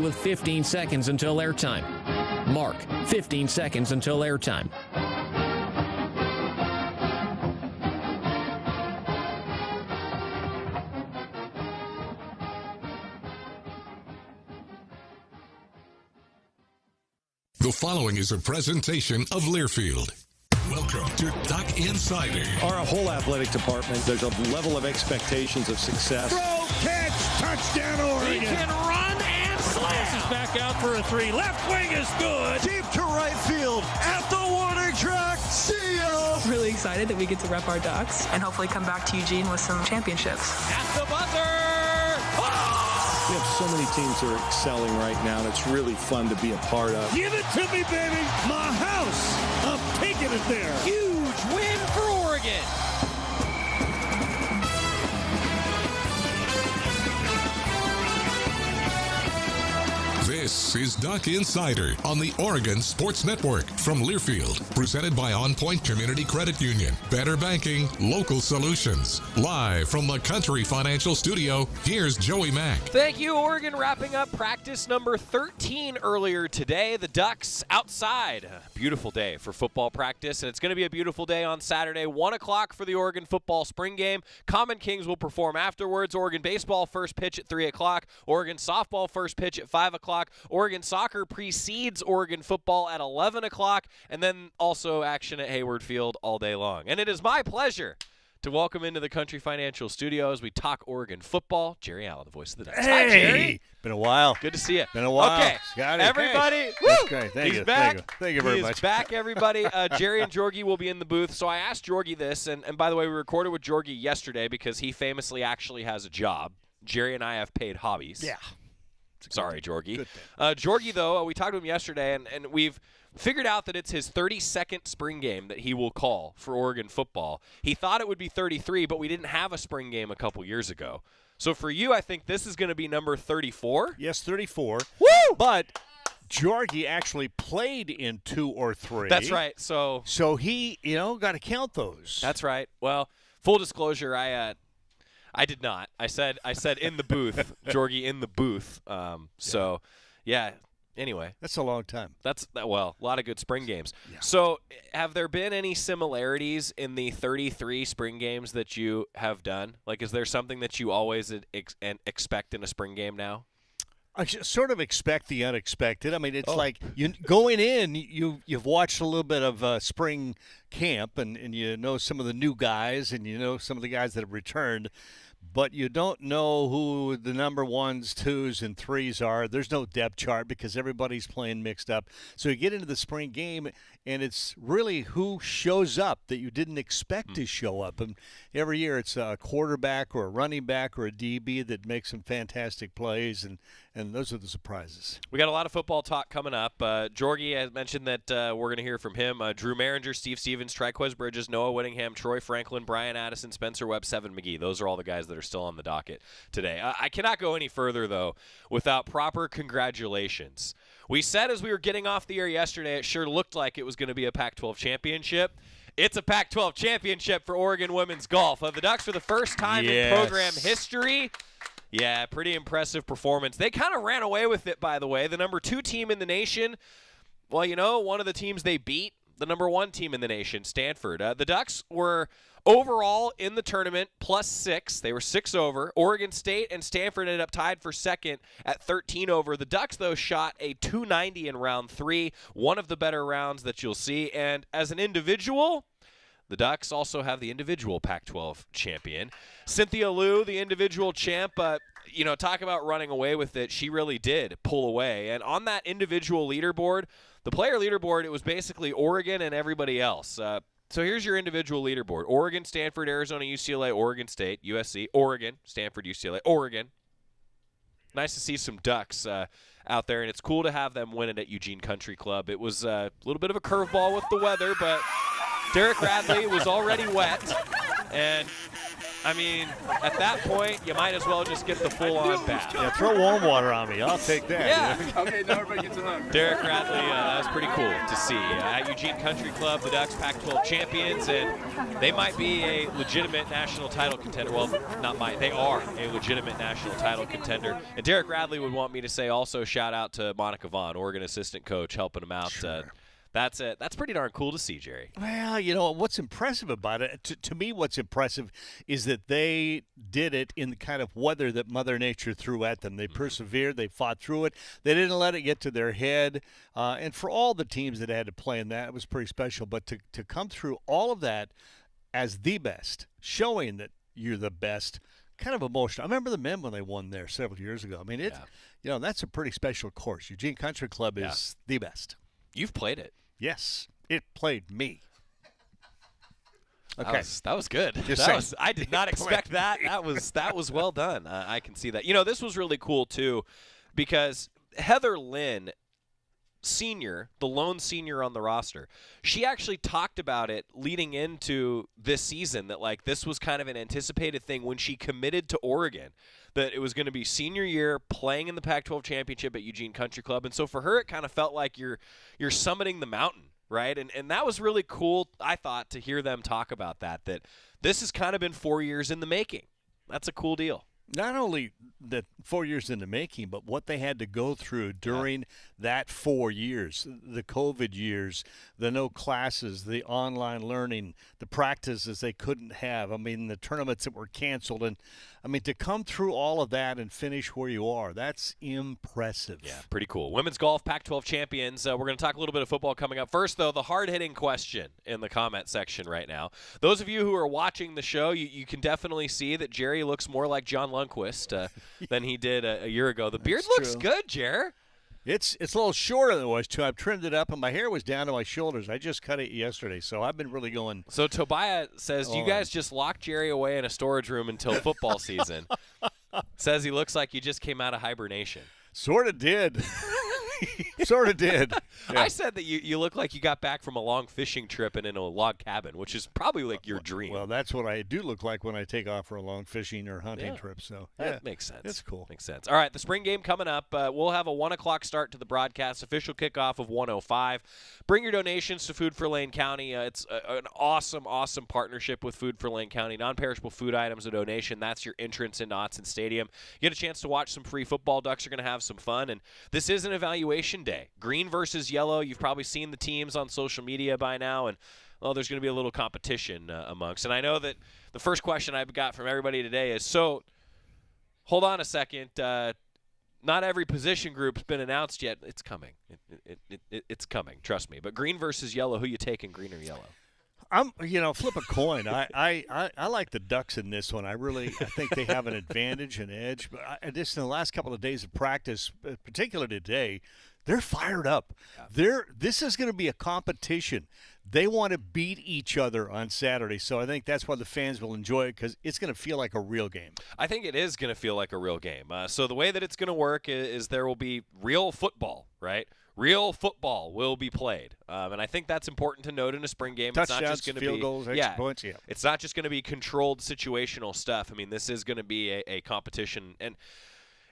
with 15 seconds until airtime. Mark, 15 seconds until airtime. The following is a presentation of Learfield. Welcome to Duck Insider. Our whole athletic department, there's a level of expectations of success. Throw, catch, touchdown, Oregon. He can run and slam. He's back out for a three. Left wing is good. Deep to right field at the warning track. See ya. Really excited that we get to rep our Ducks and hopefully come back to Eugene with some championships. At the buzzer. We have so many teams that are excelling right now, and it's really fun to be a part of. Give it to me, baby. My house. I'm taking it there. Huge win for Oregon. This is Duck Insider on the Oregon Sports Network from Learfield, presented by On Point Community Credit Union. Better banking, local solutions. Live from the Country Financial Studio, here's Joey Mack. Thank you, Oregon. Wrapping up practice number 13 earlier today. The Ducks outside. A beautiful day for football practice, and it's going to be a beautiful day on Saturday. 1 o'clock for the Oregon football spring game. Common Kings will perform afterwards. Oregon baseball first pitch at 3 o'clock. Oregon softball first pitch at 5 o'clock. Oregon soccer precedes Oregon football at 11 o'clock, and then also action at Hayward Field all day long. And it is my pleasure to welcome into the Country Financial Studio as we talk Oregon football, Jerry Allen, the voice of the Ducks. Hey, Hi, Jerry. been a while. Good to see you. Been a while. Okay, Scotty, everybody. hey. Woo! That's great. Thank He's you. back. Thank you very He much. is back, everybody. Jerry and Jorgie will be in the booth. So I asked Jorgie this, and by the way, we recorded with Jorgie yesterday because he famously actually has a job. Jerry and I have paid hobbies. Yeah. Sorry, Jorgie. Good Jorgie, though, we talked to him yesterday, and we've figured out that it's his 32nd spring game that he will call for Oregon football. He thought it would be 33, but we didn't have a spring game a couple years ago. So for you, I think this is going to be number 34. Yes, 34. Woo! But Jorgie actually played in 2 or 3. That's right. So he, got to count those. that's right. Well, full disclosure, I did not. I said in the booth, Jorgie in the booth. So, yeah. Anyway, That's a long time. a lot of good spring games. Yeah. So, have there been any similarities in the 33 spring games that you have done? Like, is there something that you always expect in a spring game now? I sort of expect the unexpected. I mean, it's like going in, you've watched a little bit of spring camp, and you know some of the new guys, and you know some of the guys that have returned, but you don't know who the number 1s, 2s, and 3s are. There's no depth chart because everybody's playing mixed up. So you get into the spring game, and it's really who shows up that you didn't expect to show up. And every year it's a quarterback or a running back or a DB that makes some fantastic plays, and those are the surprises. We got a lot of football talk coming up. Jorgie has mentioned that we're going to hear from him. Drew Maringer, Steve Stevens, Triquez Bridges, Noah Whittingham, Troy Franklin, Brian Addison, Spencer Webb, Sevin McGee. Those are all the guys that are still on the docket today. I cannot go any further, though, without proper congratulations. We said as we were getting off the air yesterday, it sure looked like it was going to be a Pac-12 championship. It's a Pac-12 championship for Oregon women's golf. The Ducks, for the first time in program history, yeah, pretty impressive performance. They kind of ran away with it, by the way. The number 2 team in the nation, well, one of the teams they beat, the number 1 team in the nation, Stanford. The Ducks were overall in the tournament +6. They were 6 over. Oregon State and Stanford ended up tied for second at 13 over. The Ducks, though, shot a 290 in round 3, one of the better rounds that you'll see. And as an individual, the Ducks also have the individual Pac-12 champion. Cynthia Liu, the individual champ, talk about running away with it. She really did pull away. And on that individual leaderboard, the player leaderboard, it was basically Oregon and everybody else. So here's your individual leaderboard. Oregon, Stanford, Arizona, UCLA, Oregon State, USC, Oregon, Stanford, UCLA, Oregon. Nice to see some Ducks out there, and it's cool to have them win it at Eugene Country Club. It was a little bit of a curveball with the weather, but Derek Radley was already wet, and I mean, at that point, you might as well just get the full-on bath. Yeah, throw warm water on me. I'll take that. Yeah. Okay, now everybody gets along. Derek Radley, that was pretty cool to see. At Eugene Country Club, the Ducks Pac-12 champions, and they might be a legitimate national title contender. Well, not might. They are a legitimate national title contender. And Derek Radley would want me to say also shout out to Monica Vaughn, Oregon assistant coach, helping him out. Sure. That's pretty darn cool to see, Jerry. Well, you know, what's impressive about it, to me what's impressive is that they did it in the kind of weather that Mother Nature threw at them. They persevered. They fought through it. They didn't let it get to their head. And for all the teams that had to play in that, it was pretty special. But to come through all of that as the best, showing that you're the best, kind of emotional. I remember the men when they won there several years ago. I mean, you know, that's a pretty special course. Eugene Country Club is the best. You've played it. Yes, it played me. Okay, that was good. I did not expect that. That was well done. I can see that. You know, this was really cool too, because Heather Lynn, senior, the lone senior on the roster, she actually talked about it leading into this season, that like this was kind of an anticipated thing when she committed to Oregon, that it was going to be senior year playing in the Pac-12 championship at Eugene Country Club. And so for her, it kind of felt like you're summiting the mountain, right? And that was really cool, I thought, to hear them talk about that this has kind of been 4 years in the making. That's a cool deal. Not only that 4 years in the making, but what they had to go through during that 4 years, the COVID years, the no classes, the online learning, the practices they couldn't have. I mean, the tournaments that were canceled. And, I mean, to come through all of that and finish where you are, that's impressive. Yeah, pretty cool. Women's golf Pac-12 champions. We're going to talk a little bit of football coming up. First, though, the hard-hitting question in the comment section right now. Those of you who are watching the show, you can definitely see that Jerry looks more like John Lundquist than he did a year ago. The beard looks good, Jer. It's a little shorter than it was, too. I've trimmed it up, and my hair was down to my shoulders. I just cut it yesterday, so I've been really going. So Tobiah says, you guys just locked Jerry away in a storage room until football season. Says he looks like you just came out of hibernation. Sort of did. Sort of did. Yeah. I said that you look like you got back from a long fishing trip and in a log cabin, which is probably like your dream. Well, that's what I do look like when I take off for a long fishing or hunting trip. So that makes sense. It's cool. Makes sense. All right, the spring game coming up. We'll have a 1 o'clock start to the broadcast. Official kickoff of 1:05. Bring your donations to Food for Lane County. It's an awesome, awesome partnership with Food for Lane County. Non-perishable food items, a donation. That's your entrance into Autzen Stadium. You get a chance to watch some free football. Ducks are going to have some fun, and this is an evaluation day. Green versus yellow. You've probably seen the teams on social media by now, and there's going to be a little competition amongst. And I know that the first question I've got from everybody today is, so hold on a second. Not every position group's been announced yet. It's coming. It's coming. Trust me. But green versus yellow, who you taking, green or yellow? Flip a coin. I like the Ducks in this one. I think they have an advantage, an edge. But just in the last couple of days of practice, particularly today, they're fired up. Yeah. This is going to be a competition. They want to beat each other on Saturday, so I think that's why the fans will enjoy it, because it's going to feel like a real game. I think it is going to feel like a real game. So the way that it's going to work is there will be real football, right? Real football will be played, and I think that's important to note in a spring game. Touchdowns, it's not just going to field goals, extra points. Yeah, it's not just going to be controlled situational stuff. I mean, this is going to be a competition, and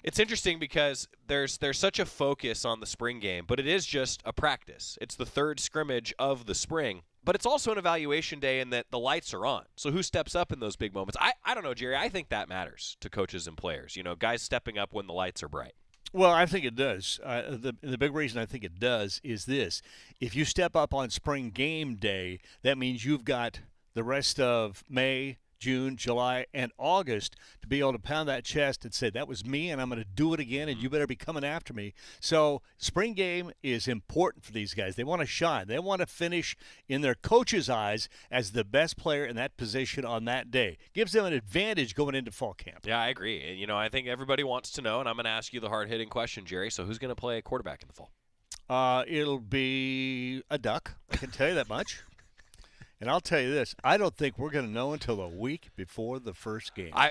it's interesting because there's such a focus on the spring game, but it is just a practice. It's the third scrimmage of the spring, but it's also an evaluation day in that the lights are on. So who steps up in those big moments? I don't know, Jerry. I think that matters to coaches and players. Guys stepping up when the lights are bright. Well, I think it does. The big reason I think it does is this. If you step up on spring game day, that means you've got the rest of May, June, July, and August to be able to pound that chest and say, that was me, and I'm going to do it again, and you better be coming after me. So spring game is important for these guys. They want to shine. They want to finish in their coach's eyes as the best player in that position on that day. Gives them an advantage going into fall camp. Yeah, I agree. And, I think everybody wants to know, and I'm going to ask you the hard-hitting question, Jerry. So who's going to play quarterback in the fall? It'll be a Duck. I can tell you that much. And I'll tell you this, I don't think we're going to know until a week before the first game. I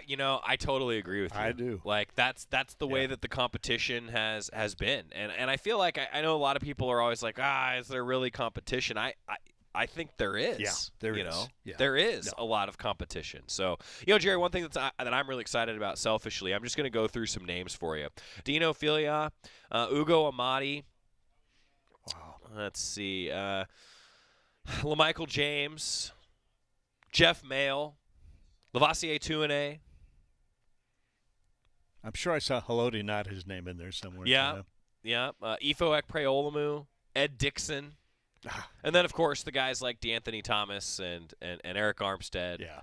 totally agree with you. I do. Like, that's the way that the competition has been. And I feel like I know a lot of people are always like, is there really competition? I think there is. Yeah, there you is. know, Yeah. there is a lot of competition. So, Jerry, one thing that I'm really excited about selfishly, I'm just going to go through some names for you. Dino Filia, Ugo Amadi. Wow. Let's see. LaMichael James, Jeff Mayle, Lavoisier Tuane. I'm sure I saw Haloti nod his name in there somewhere. Yeah. Ifo Ekpreolamu, Ed Dixon. And then, of course, the guys like DeAnthony Thomas and Eric Armstead. Yeah.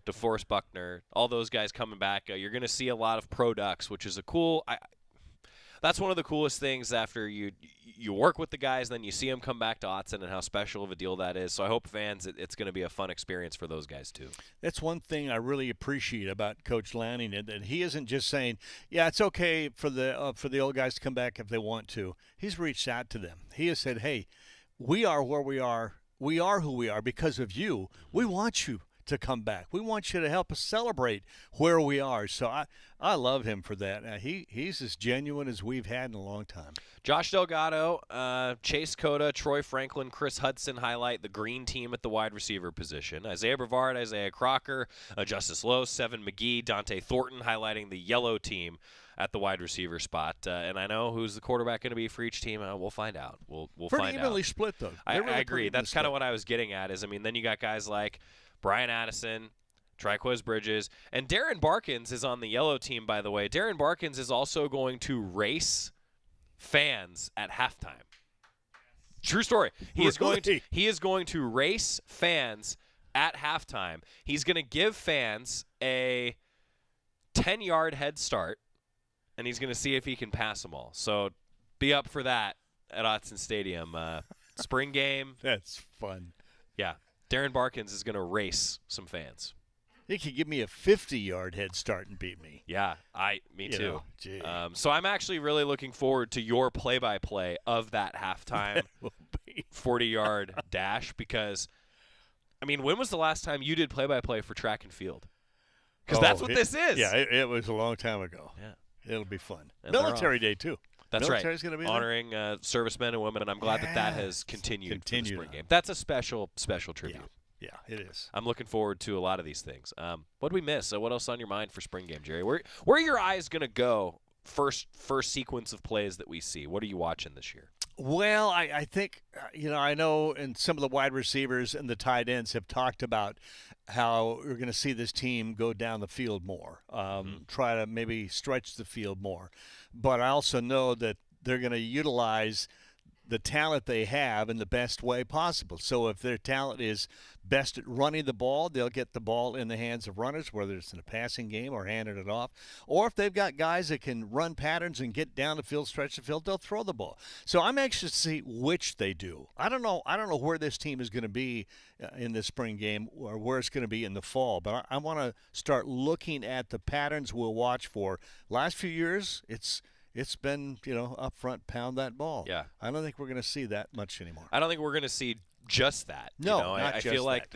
DeForest Buckner, all those guys coming back. You're going to see a lot of products, which is a cool that's one of the coolest things after you work with the guys, then you see them come back to Autzen and how special of a deal that is. So I hope fans, it's going to be a fun experience for those guys too. That's one thing I really appreciate about Coach Lanning, that he isn't just saying, yeah, it's okay for the old guys to come back if they want to. He's reached out to them. He has said, hey, we are where we are. We are who we are because of you. We want you to come back. We want you to help us celebrate where we are. So I love him for that. He's as genuine as we've had in a long time. Josh Delgado, Chase Cota, Troy Franklin, Chris Hudson highlight the green team at the wide receiver position. Isaiah Brevard, Isaiah Crocker, Justice Lowe, Seven McGee, Dante Thornton highlighting the yellow team at the wide receiver spot. And I know who's the quarterback going to be for each team. We'll find out. We'll find out. Pretty evenly split, though. I agree. That's kind of what I was getting at is, then you got guys like Brian Addison, Triquez Bridges, and Darren Barkins is on the yellow team, by the way. Darren Barkins is also going to race fans at halftime. True story. He is going to race fans at halftime. He's going to give fans a 10-yard head start, and he's going to see if he can pass them all. So be up for that at Autzen Stadium. Spring game. That's fun. Yeah. Darren Barkins is going to race some fans. He could give me a 50-yard head start and beat me. Yeah, me too. Gee. So I'm actually really looking forward to your play-by-play of that halftime 40-yard dash because, when was the last time you did play-by-play for track and field? Because that's what this is. Yeah, it was a long time ago. Yeah. It'll be fun. And Military Day, too. That's Military's right. Gonna be honoring servicemen and women, and I'm glad that has continued for the spring game. That's a special tribute. Yeah, it is. I'm looking forward to a lot of these things. What did we miss? What else on your mind for spring game, Jerry? Where are your eyes going to go first sequence of plays that we see? What are you watching this year? Well, I think, I know and some of the wide receivers and the tight ends have talked about how we're going to see this team go down the field more, try to maybe stretch the field more. But I also know that they're going to utilize the talent they have in the best way possible. So if their talent is best at running the ball, they'll get the ball in the hands of runners, whether it's in a passing game or handing it off. Or if they've got guys that can run patterns and get down the field, stretch the field, they'll throw the ball. So I'm anxious to see which they do. I don't know where this team is going to be in this spring game or where it's going to be in the fall, but I want to start looking at the patterns we'll watch for. Last few years, it's been, up front, pound that ball. Yeah. I don't think we're going to see that much anymore. I don't think we're going to see just that. No, I feel like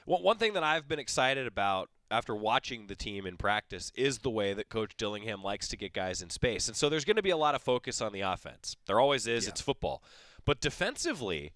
one thing that I've been excited about after watching the team in practice is the way that Coach Dillingham likes to get guys in space. And so there's going to be a lot of focus on the offense. There always is. Yeah. It's football. But defensively,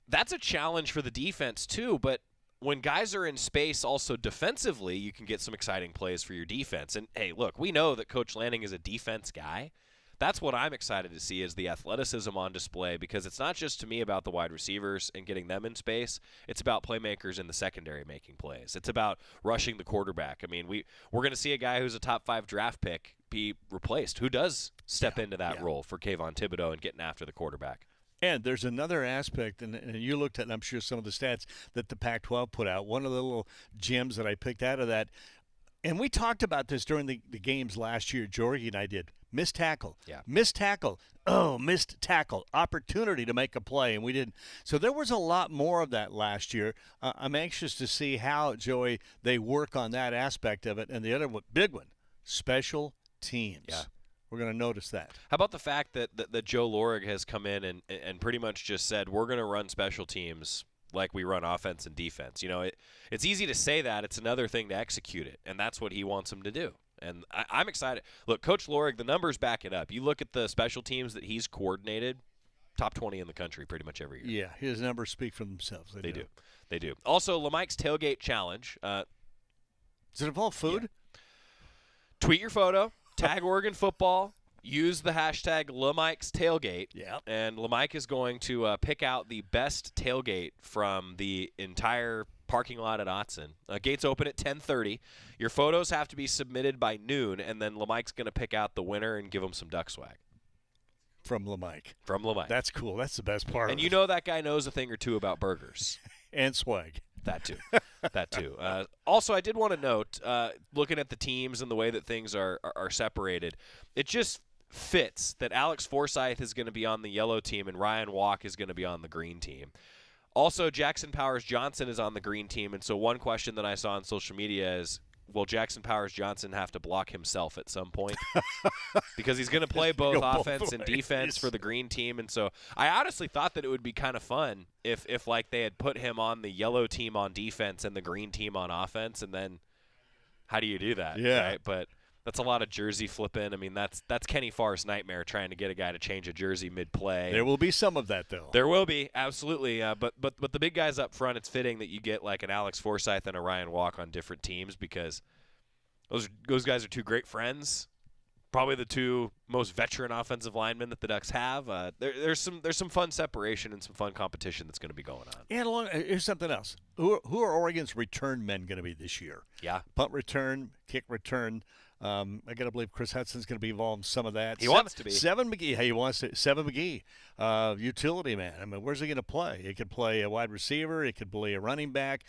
that's a challenge for the defense too. But when guys are in space also defensively, you can get some exciting plays for your defense. And, hey, look, we know that Coach Lanning is a defense guy. That's what I'm excited to see is the athleticism on display because it's not just to me about the wide receivers and getting them in space. It's about playmakers in the secondary making plays. It's about rushing the quarterback. We're going to see a guy who's a top 5 draft pick be replaced. Who does step into that role for Kayvon Thibodeau and getting after the quarterback? And there's another aspect, and you looked at, I'm sure, some of the stats that the Pac-12 put out. One of the little gems that I picked out of that, and we talked about this during the games last year, Jorgie and I did. Missed tackle. Yeah. Missed tackle. Oh, missed tackle. Opportunity to make a play, and we didn't. So there was a lot more of that last year. I'm anxious to see how, Joey, they work on that aspect of it. And the other big one, special teams. Yeah. We're going to notice that. How about the fact that Joe Lorig has come in and pretty much just said, we're going to run special teams like we run offense and defense. It's easy to say that. It's another thing to execute it, and that's what he wants them to do. And I'm excited. Look, Coach Lorig, the numbers back it up. You look at the special teams that he's coordinated, top 20 in the country pretty much every year. Yeah, his numbers speak for themselves. They do. They do. Also, LeMike's Tailgate Challenge. Does it involve food? Yeah. Tweet your photo, tag Oregon football, use the hashtag LeMike's Tailgate, and LeMike is going to pick out the best tailgate from the entire parking lot at Autzen. Gates open at 10:30. Your photos have to be submitted by noon, and then LeMike's going to pick out the winner and give him some duck swag. From LeMike. From LeMike. That's cool. That's the best part. And you know that guy knows a thing or two about burgers. And swag. That too. That too. Also, I did want to note, looking at the teams and the way that things are separated, it just fits that Alex Forsyth is going to be on the yellow team and Ryan Walk is going to be on the green team. Also, Jackson Powers Johnson is on the green team, and so one question that I saw on social media is, will Jackson Powers Johnson have to block himself at some point? Because he's going to play both offense and defense for the green team. And so I honestly thought that it would be kind of fun if like they had put him on the yellow team on defense and the green team on offense. And then how do you do that? Yeah. Right? But that's a lot of jersey flipping. I mean, that's Kenny Farr's nightmare, trying to get a guy to change a jersey mid-play. There will be some of that, though. There will be, absolutely. But the big guys up front, it's fitting that you get like an Alex Forsyth and a Ryan Walk on different teams because those guys are two great friends. Probably the two most veteran offensive linemen that the Ducks have. There's some fun separation and some fun competition that's going to be going on. And here's something else. Who are Oregon's return men going to be this year? Yeah. Punt return, kick return. I got to believe Chris Hudson's going to be involved in some of that. He wants to be. Seven McGee. Hey, he wants to. Seven McGee, utility man. I mean, where's he going to play? He could play a wide receiver. He could play a running back.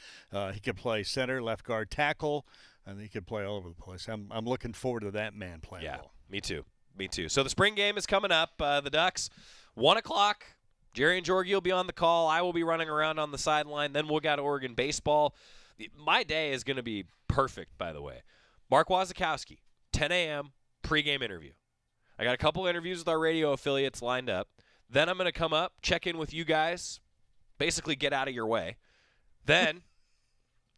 He could play center, left guard, tackle. And he could play all over the place. I'm looking forward to that man playing ball. Me too. Me too. So the spring game is coming up. The Ducks, 1 o'clock. Jerry and Jorgie will be on the call. I will be running around on the sideline. Then we'll go to Oregon baseball. My day is going to be perfect, by the way. Mark Wazakowski, 10 a.m., pregame interview. I got a couple interviews with our radio affiliates lined up. Then I'm going to come up, check in with you guys, basically get out of your way. Then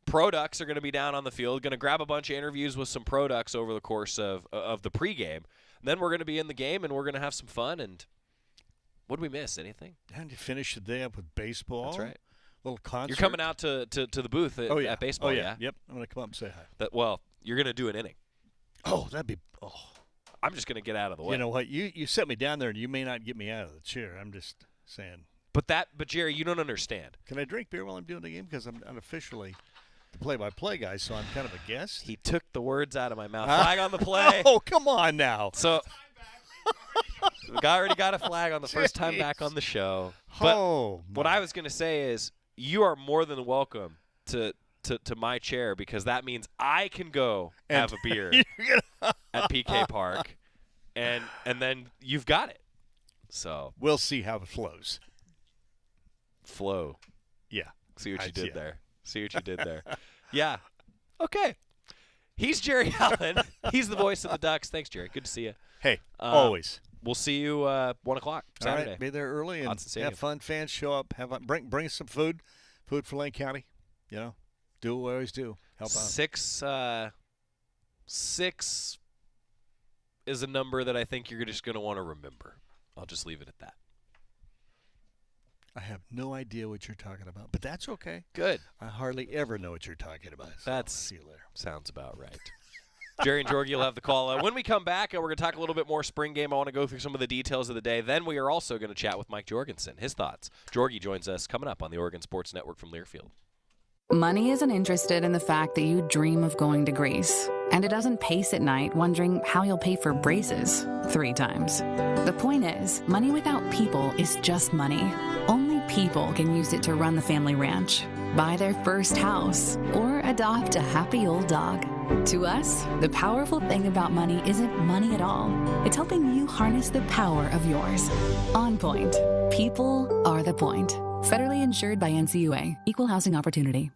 Pro Ducks are going to be down on the field, going to grab a bunch of interviews with some Pro Ducks over the course of the pregame. Then we're going to be in the game, and we're going to have some fun. And what did we miss? Anything? And you finish the day up with baseball. That's right. Little concert. You're coming out to the booth at baseball, yeah? Yep. I'm going to come up and say hi. You're going to do an inning. Oh, that'd be – I'm just going to get out of the way. You know what? You set me down there, and you may not get me out of the chair. I'm just saying. But Jerry, you don't understand. Can I drink beer while I'm doing the game? Because I'm unofficially – the play-by-play guy, so I'm kind of a guest. He took the words out of my mouth. Flag on the play. Oh, come on now. So we already got a flag on the first time back on the show. But what I was going to say is you are more than welcome to my chair because that means I can go have a beer at PK Park, and then you've got it. So we'll see how it flows. Flow. Yeah. See what you did there. See what you did there. Yeah. Okay. He's Jerry Allen. He's the voice of the Ducks. Thanks, Jerry. Good to see you. Hey, always. We'll see you 1 o'clock Saturday. All right, be there early and have fun. Fans show up. Have fun. Bring some food for Lane County. You know, do what we always do. Help out. 6 is a number that I think you're just going to want to remember. I'll just leave it at that. I have no idea what you're talking about, but that's okay. Good. I hardly ever know what you're talking about. So see you later. Sounds about right. Jerry and Jorgie will have the call. When we come back, we're going to talk a little bit more spring game. I want to go through some of the details of the day. Then we are also going to chat with Mike Jorgensen, his thoughts. Jorgie joins us coming up on the Oregon Sports Network from Learfield. Money isn't interested in the fact that you dream of going to Greece, and it doesn't pace at night wondering how you'll pay for braces 3 times. The point is, money without people is just money. Only people can use it to run the family ranch, buy their first house, or adopt a happy old dog. To us, the powerful thing about money isn't money at all. It's helping you harness the power of yours. On Point. People are the point. Federally insured by NCUA. Equal housing opportunity.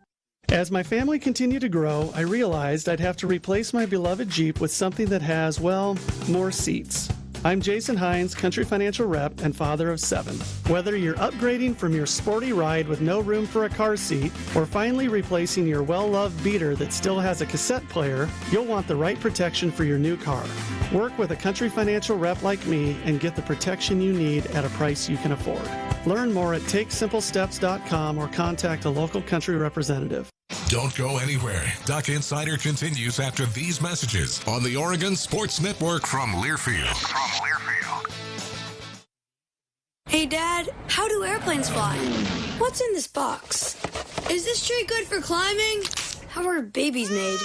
As my family continued to grow, I realized I'd have to replace my beloved Jeep with something that has, well, more seats. I'm Jason Hines, Country Financial Rep and father of 7. Whether you're upgrading from your sporty ride with no room for a car seat or finally replacing your well-loved beater that still has a cassette player, you'll want the right protection for your new car. Work with a Country Financial Rep like me and get the protection you need at a price you can afford. Learn more at TakeSimpleSteps.com or contact a local Country representative. Don't go anywhere. Duck Insider continues after these messages on the Oregon Sports Network from Learfield. Hey, Dad, how do airplanes fly? What's in this box? Is this tree good for climbing? How are babies made?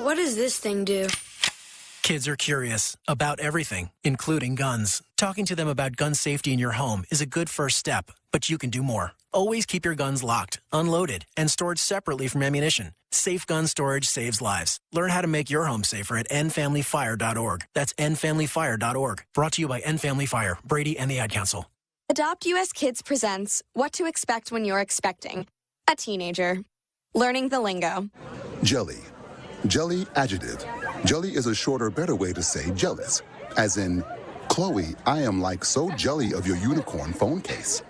What does this thing do? Kids are curious about everything, including guns. Talking to them about gun safety in your home is a good first step, but you can do more. Always keep your guns locked, unloaded, and stored separately from ammunition. Safe gun storage saves lives. Learn how to make your home safer at endfamilyfire.org. That's endfamilyfire.org. Brought to you by End Family Fire, Brady, and the Ad Council. Adopt US Kids presents What to Expect When You're Expecting a Teenager. Learning the lingo. Jelly. Jelly adjective. Jelly is a shorter, better way to say jealous. As in, Chloe, I am like so jelly of your unicorn phone case.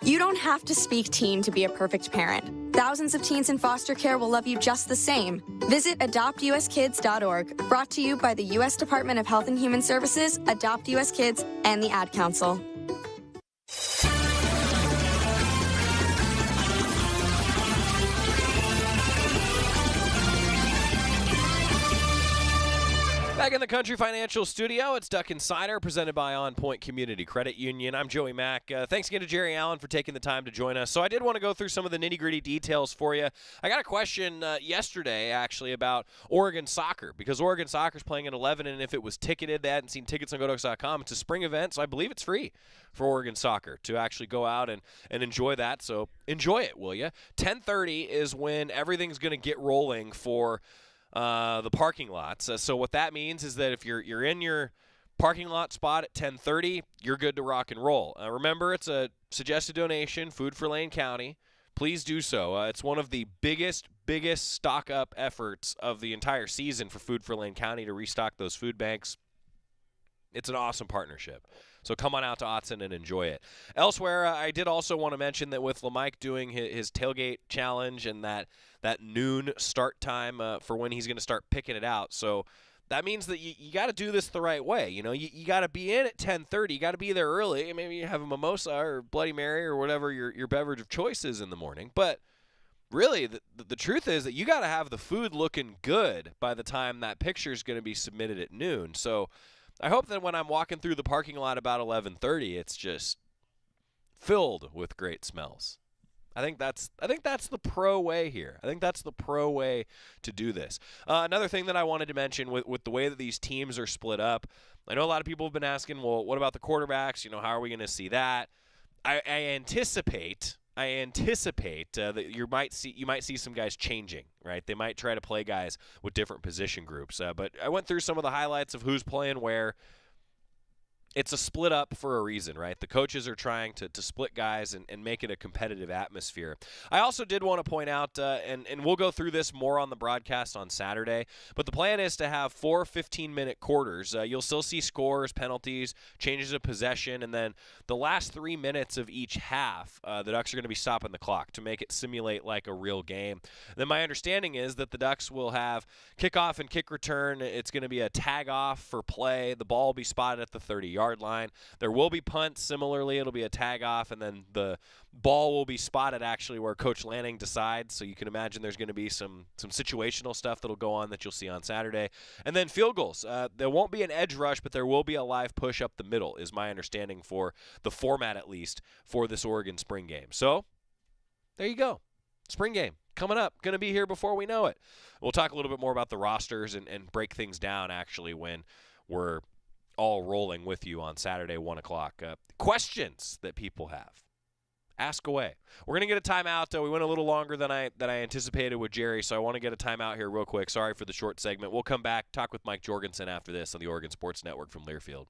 You don't have to speak teen to be a perfect parent. Thousands of teens in foster care will love you just the same. Visit adoptuskids.org. Brought to you by the U.S. Department of Health and Human Services, Adopt US Kids, and the Ad Council. Back in the Country Financial Studio, it's Duck Insider, presented by On Point Community Credit Union. I'm Joey Mack. Thanks again to Jerry Allen for taking the time to join us. So I did want to go through some of the nitty-gritty details for you. I got a question yesterday, actually, about Oregon soccer, because Oregon soccer is playing at 11, and if it was ticketed, they hadn't seen tickets on GoDucks.com. It's a spring event, so I believe it's free for Oregon soccer to actually go out and enjoy that. So enjoy it, will you? 10:30 is when everything's going to get rolling for the parking lots. So what that means is that if you're in your parking lot spot at 10:30, you're good to rock and roll. Remember, it's a suggested donation, Food for Lane County. Please do so. It's one of the biggest stock-up efforts of the entire season for Food for Lane County to restock those food banks. It's an awesome partnership. So come on out to Autzen and enjoy it. Elsewhere, I did also want to mention that with LaMike doing his tailgate challenge and that noon start time for when he's going to start picking it out. So that means that you got to do this the right way. You know, you got to be in at 10:30. You got to be there early. Maybe you have a mimosa or Bloody Mary or whatever your beverage of choice is in the morning. But really, the truth is that you got to have the food looking good by the time that picture is going to be submitted at noon. So I hope that when I'm walking through the parking lot about 11:30, it's just filled with great smells. I think that's the pro way here. I think that's the pro way to do this. Another thing that I wanted to mention with the way that these teams are split up, I know a lot of people have been asking, well, what about the quarterbacks? You know, how are we going to see that? I anticipate that you might see some guys changing, right? They might try to play guys with different position groups. But I went through some of the highlights of who's playing where. It's a split up for a reason, right? The coaches are trying to split guys and make it a competitive atmosphere. I also did want to point out, and we'll go through this more on the broadcast on Saturday, but the plan is to have 4 15-minute quarters. You'll still see scores, penalties, changes of possession, and then the last 3 minutes of each half, the Ducks are going to be stopping the clock to make it simulate like a real game. Then my understanding is that the Ducks will have kickoff and kick return. It's going to be a tag off for play. The ball will be spotted at the 30-yard line. There will be punts. Similarly, it'll be a tag off, and then the ball will be spotted actually where Coach Lanning decides. So you can imagine there's going to be some situational stuff that'll go on that you'll see on Saturday. And then field goals. There won't be an edge rush, but there will be a live push up the middle, is my understanding for the format at least for this Oregon spring game. So there you go. Spring game coming up. Going to be here before we know it. We'll talk a little bit more about the rosters and break things down actually when we're all rolling with you on Saturday, 1 o'clock. Questions that people have, ask away. We're going to get a timeout. We went a little longer than I anticipated with Jerry, so I want to get a timeout here real quick. Sorry for the short segment. We'll come back, talk with Mike Jorgensen after this on the Oregon Sports Network from Learfield.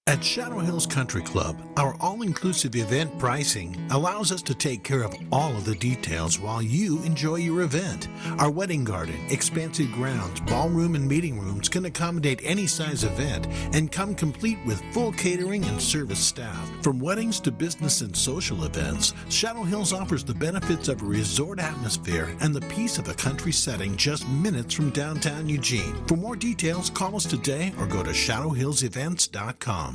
At Shadow Hills Country Club, our all-inclusive event pricing allows us to take care of all of the details while you enjoy your event. Our wedding garden, expansive grounds, ballroom, and meeting rooms can accommodate any size event and come complete with full catering and service staff. From weddings to business and social events, Shadow Hills offers the benefits of a resort atmosphere and the peace of a country setting just minutes from downtown Eugene. For more details, call us today or go to shadowhillsevents.com.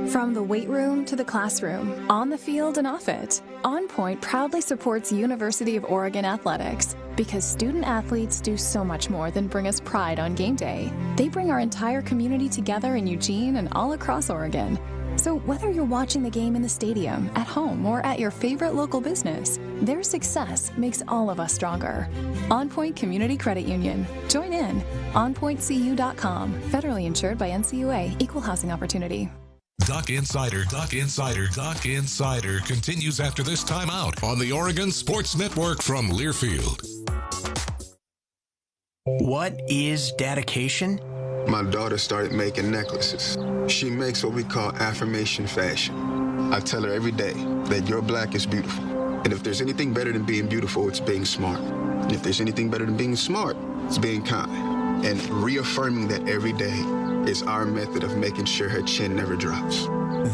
From the weight room to the classroom, on the field and off it, On Point proudly supports University of Oregon athletics because student athletes do so much more than bring us pride on game day. They bring our entire community together in Eugene and all across Oregon. So whether you're watching the game in the stadium, at home, or at your favorite local business, their success makes all of us stronger. On Point Community Credit Union. Join in. OnPointCU.com. Federally insured by NCUA. Equal housing opportunity. Duck Insider continues after this timeout on the Oregon Sports Network from Learfield. What is dedication? My daughter started making necklaces. She makes what we call affirmation fashion. I tell her every day that your black is beautiful. And if there's anything better than being beautiful, it's being smart. And if there's anything better than being smart, it's being kind. And reaffirming that every day is our method of making sure her chin never drops.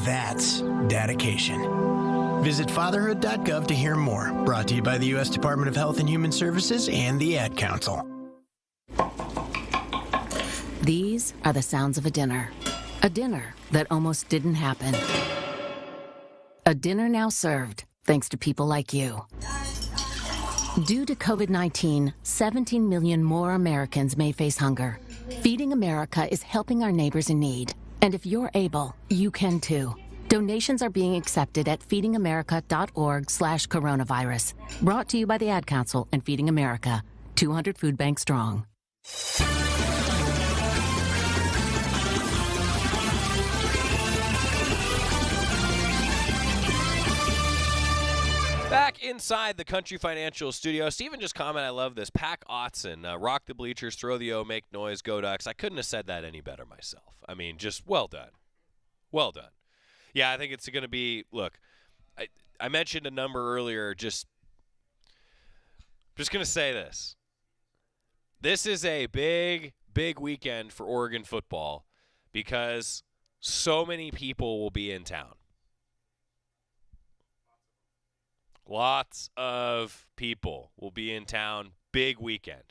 That's dedication. Visit fatherhood.gov to hear more. Brought to you by the U.S. Department of Health and Human Services and the Ad Council. These are the sounds of a dinner. A dinner that almost didn't happen. A dinner now served, thanks to people like you. Due to COVID-19, 17 million more Americans may face hunger. Feeding America is helping our neighbors in need. And if you're able, you can too. Donations are being accepted at feedingamerica.org/coronavirus. Brought to you by the Ad Council and Feeding America, 200 food banks strong. Back inside the Country Financial Studio, Steven just commented, I love this. Pack Autzen, rock the bleachers, throw the O, make noise, go Ducks. I couldn't have said that any better myself. I mean, just well done. Well done. Yeah, I think it's going to be, look, I mentioned a number earlier, just going to say this. This is a big, big weekend for Oregon football because so many people will be in town. Lots of people will be in town. Big weekend.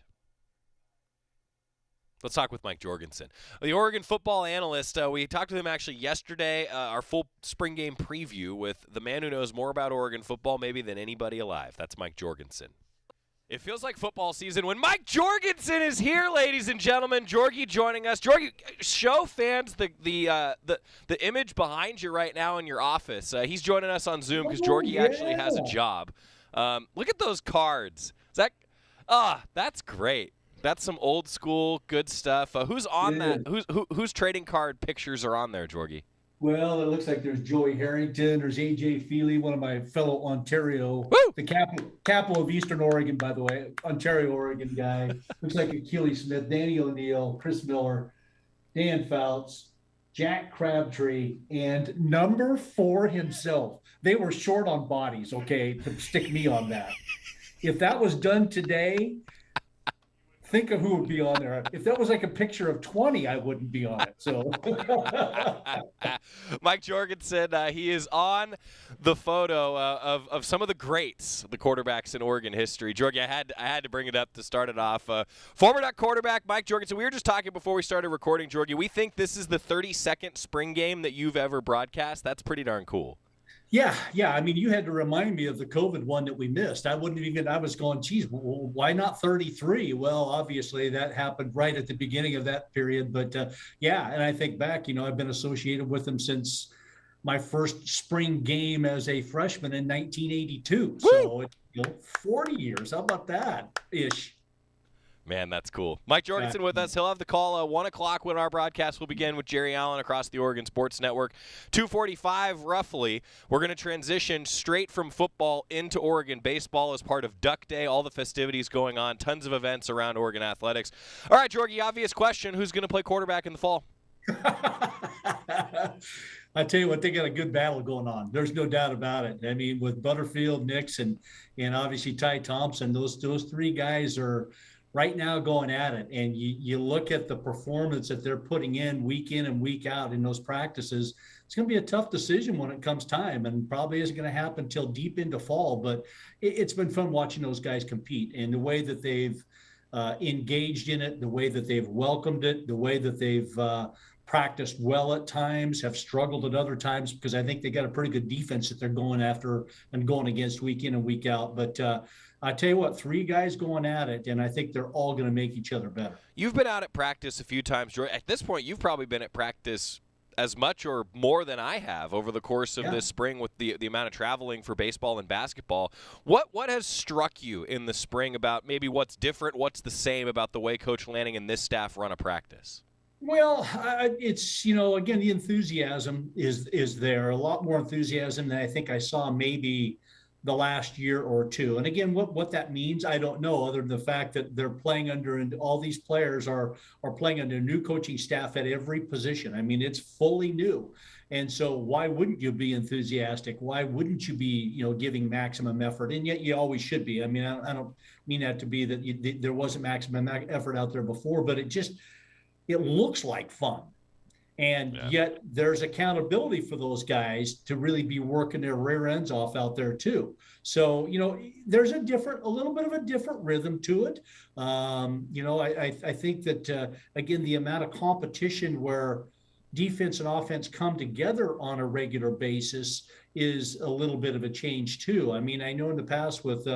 Let's talk with Mike Jorgensen, the Oregon football analyst. We talked to him actually yesterday, our full spring game preview with the man who knows more about Oregon football maybe than anybody alive. That's Mike Jorgensen. It feels like football season when Mike Jorgensen is here, ladies and gentlemen. Jorgie joining us. Jorgie, show fans the image behind you right now in your office. He's joining us on Zoom because Jorgie actually has a job. Look at those cards. That's great. That's some old school good stuff. Who's on that? Whose trading card pictures are on there, Jorgie? Well, it looks like there's Joey Harrington. There's A.J. Feely, one of my fellow Ontario, the capital of Eastern Oregon, by the way, Ontario, Oregon guy. Looks like Achilles Smith, Danny O'Neill, Chris Miller, Dan Fouts, Jack Crabtree, and number 4 himself. They were short on bodies, okay, to stick me on that. If that was done today, think of who would be on there. If that was like a picture of 20, I wouldn't be on it. So, Mike Jorgensen, he is on the photo of some of the greats, the quarterbacks in Oregon history. Jorgie, I had to bring it up to start it off. Former Duck quarterback Mike Jorgensen. We were just talking before we started recording, Jorgie. We think this is the 32nd spring game that you've ever broadcast. That's pretty darn cool. Yeah. I mean, you had to remind me of the COVID one that we missed. I was going, geez, why not 33? Well, obviously that happened right at the beginning of that period. But and I think back, I've been associated with them since my first spring game as a freshman in 1982. Woo! So, 40 years. How about that ish? Man, that's cool. Mike Jorgensen with us. He'll have the call 1 o'clock when our broadcast will begin with Jerry Allen across the Oregon Sports Network. 2:45 roughly. We're going to transition straight from football into Oregon baseball as part of Duck Day. All the festivities going on. Tons of events around Oregon athletics. All right, Jorgie, obvious question. Who's going to play quarterback in the fall? I tell you what, they got a good battle going on. There's no doubt about it. I mean, with Butterfield, Nix, and obviously Ty Thompson, those three guys are right now going at it. And you look at the performance that they're putting in and week out in those practices. It's going to be a tough decision when it comes time, and probably isn't going to happen till deep into fall. But it's been fun watching those guys compete, and the way that they've engaged in it, the way that they've welcomed it, the way that they've practiced well at times, have struggled at other times, because I think they got a pretty good defense that they're going after and going against week in and week out. But I tell you what, three guys going at it, and I think they're all going to make each other better. You've been out at practice a few times, George. At this point, you've probably been at practice as much or more than I have over the course of this spring with the amount of traveling for baseball and basketball. What has struck you in the spring about maybe what's different, what's the same about the way Coach Lanning and this staff run a practice? Well, it's, again, the enthusiasm is there, a lot more enthusiasm than I think I saw maybe the last year or two. And again, what that means, I don't know, other than the fact that they're playing under, and all these players are playing under new coaching staff at every position. I mean, it's fully new. And so why wouldn't you be enthusiastic? Why wouldn't you be, giving maximum effort? And yet you always should be. I mean, I don't mean that to be that there wasn't maximum effort out there before, but it looks like fun. And yet there's accountability for those guys to really be working their rear ends off out there too. So, there's a little bit of a different rhythm to it. I think that, again, the amount of competition where defense and offense come together on a regular basis is a little bit of a change too. I mean, I know in the past with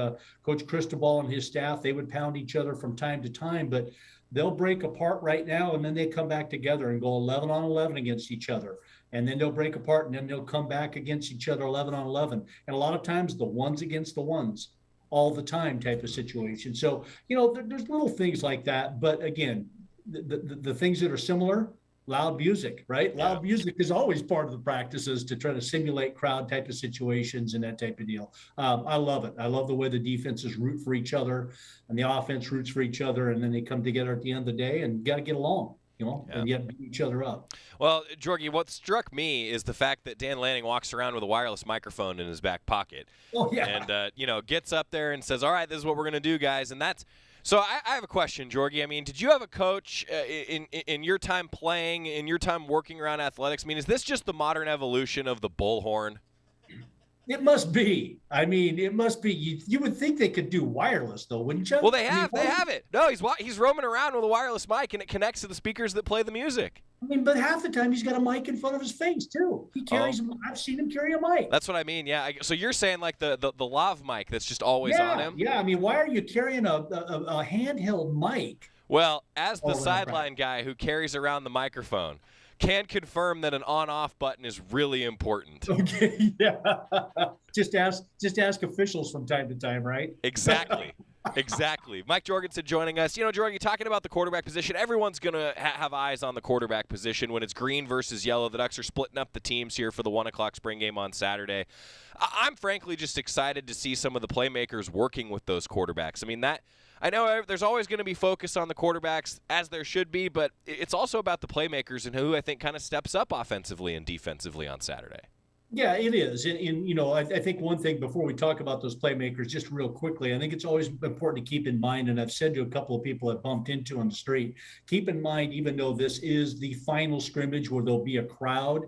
Coach Cristobal and his staff, they would pound each other from time to time, but they'll break apart right now, and then they come back together and go 11 on 11 against each other. And then they'll break apart, and then they'll come back against each other 11 on 11. And a lot of times the ones against the ones all the time type of situation. So, there's little things like that. But again, the things that are similar, loud music, right? Loud music is always part of the practices to try to simulate crowd type of situations and that type of deal. I love it. I love the way the defenses root for each other and the offense roots for each other, and then they come together at the end of the day and got to get along, and yet beat each other up. Well, Jorgie, what struck me is the fact that Dan Lanning walks around with a wireless microphone in his back pocket. Oh, yeah. And, gets up there and says, all right, this is what we're going to do, guys. And that's – so I have a question, Jorgie. I mean, did you have a coach in your time playing, in your time working around athletics? I mean, is this just the modern evolution of the bullhorn? It must be. I mean, it must be. You would think they could do wireless, though, wouldn't you? Well, they have. They have it. No, he's roaming around with a wireless mic, and it connects to the speakers that play the music. I mean, but half the time he's got a mic in front of his face too. He carries. I've seen him carry a mic. That's what I mean. Yeah. So you're saying like the lav mic that's just always on him? Yeah. I mean, why are you carrying a handheld mic? Well, as the sideline guy who carries around the microphone, can confirm that an on-off button is really important. Okay. Yeah. Just ask officials from time to time, right? Exactly. Exactly. Mike Jorgensen joining us. Jorgie, talking about the quarterback position, everyone's going to have eyes on the quarterback position when it's green versus yellow. The Ducks are splitting up the teams here for the 1 o'clock spring game on Saturday. I'm frankly just excited to see some of the playmakers working with those quarterbacks. I mean, I know there's always going to be focus on the quarterbacks, as there should be, but it's also about the playmakers and who I think kind of steps up offensively and defensively on Saturday. Yeah, it is. And I think one thing before we talk about those playmakers, just real quickly, I think it's always important to keep in mind, and I've said to a couple of people I've bumped into on the street, keep in mind, even though this is the final scrimmage where there'll be a crowd,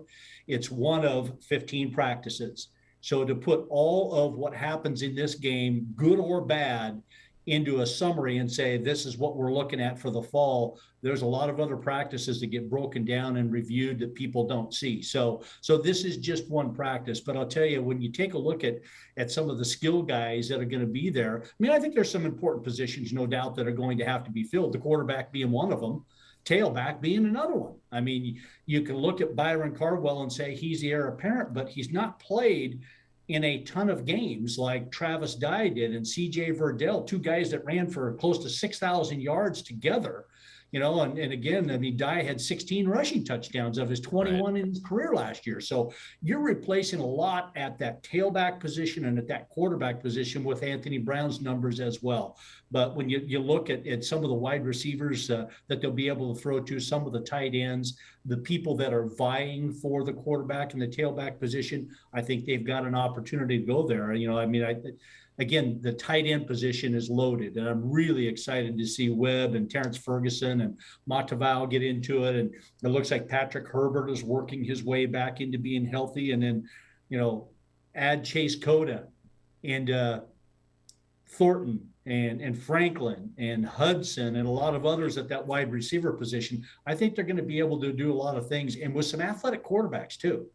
it's one of 15 practices. So to put all of what happens in this game, good or bad, into a summary and say, this is what we're looking at for the fall, there's a lot of other practices that get broken down and reviewed that people don't see. So this is just one practice. But I'll tell you, when you take a look at some of the skill guys that are going to be there, I mean, I think there's some important positions, no doubt, that are going to have to be filled, the quarterback being one of them, tailback being another one. I mean, you can look at Byron Cardwell and say he's the heir apparent, but he's not played in a ton of games like Travis Dye did and C.J. Verdell, two guys that ran for close to 6,000 yards together. And again, I mean, Dye had 16 rushing touchdowns of his 21 in his career last year. So you're replacing a lot at that tailback position and at that quarterback position with Anthony Brown's numbers as well. But when you look at some of the wide receivers that they'll be able to throw to, some of the tight ends, the people that are vying for the quarterback and the tailback position, I think they've got an opportunity to go there. Again, the tight end position is loaded, and I'm really excited to see Webb and Terrence Ferguson and Matavao get into it. And it looks like Patrick Herbert is working his way back into being healthy. And then, add Chase Cota and Thornton and Franklin and Hudson and a lot of others at that wide receiver position. I think they're going to be able to do a lot of things, and with some athletic quarterbacks too.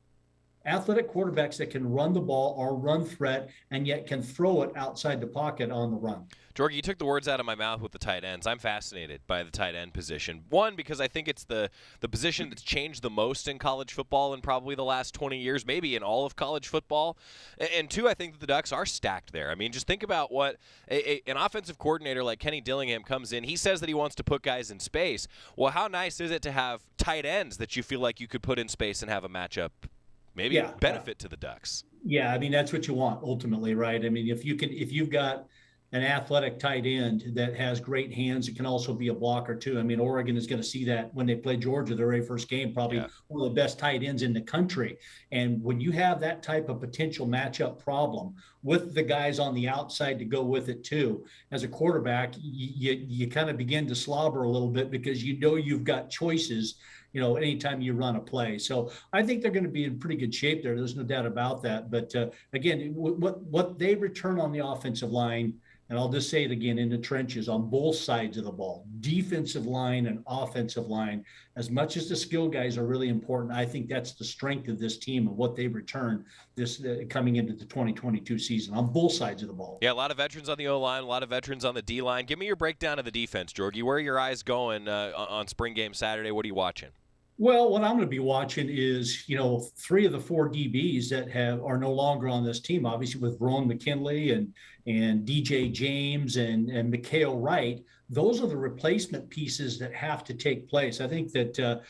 Athletic quarterbacks that can run the ball or run threat and yet can throw it outside the pocket on the run. Jorgie, you took the words out of my mouth with the tight ends. I'm fascinated by the tight end position. One, because I think it's the position that's changed the most in college football in probably the last 20 years, maybe in all of college football. And two, I think that the Ducks are stacked there. I mean, just think about what an offensive coordinator like Kenny Dillingham comes in. He says that he wants to put guys in space. Well, how nice is it to have tight ends that you feel like you could put in space and have a matchup maybe benefit to the Ducks? Yeah, I mean, that's what you want ultimately, right? I mean, if you've got an athletic tight end that has great hands, it can also be a blocker too. I mean, Oregon is going to see that when they play Georgia, their very first game, probably one of the best tight ends in the country. And when you have that type of potential matchup problem with the guys on the outside to go with it too, as a quarterback, you kind of begin to slobber a little bit because you've got choices anytime you run a play. So I think they're going to be in pretty good shape there. There's no doubt about that. But again, what they return on the offensive line, and I'll just say it again, in the trenches on both sides of the ball, defensive line and offensive line, as much as the skill guys are really important, I think that's the strength of this team and what they return this coming into the 2022 season on both sides of the ball. Yeah, a lot of veterans on the O-line, a lot of veterans on the D-line. Give me your breakdown of the defense, Jorgie. Where are your eyes going on spring game Saturday? What are you watching? Well, what I'm going to be watching is, 3 of the 4 DBs that are no longer on this team, obviously with Ron McKinley and DJ James and Mikhail Wright. Those are the replacement pieces that have to take place. I think that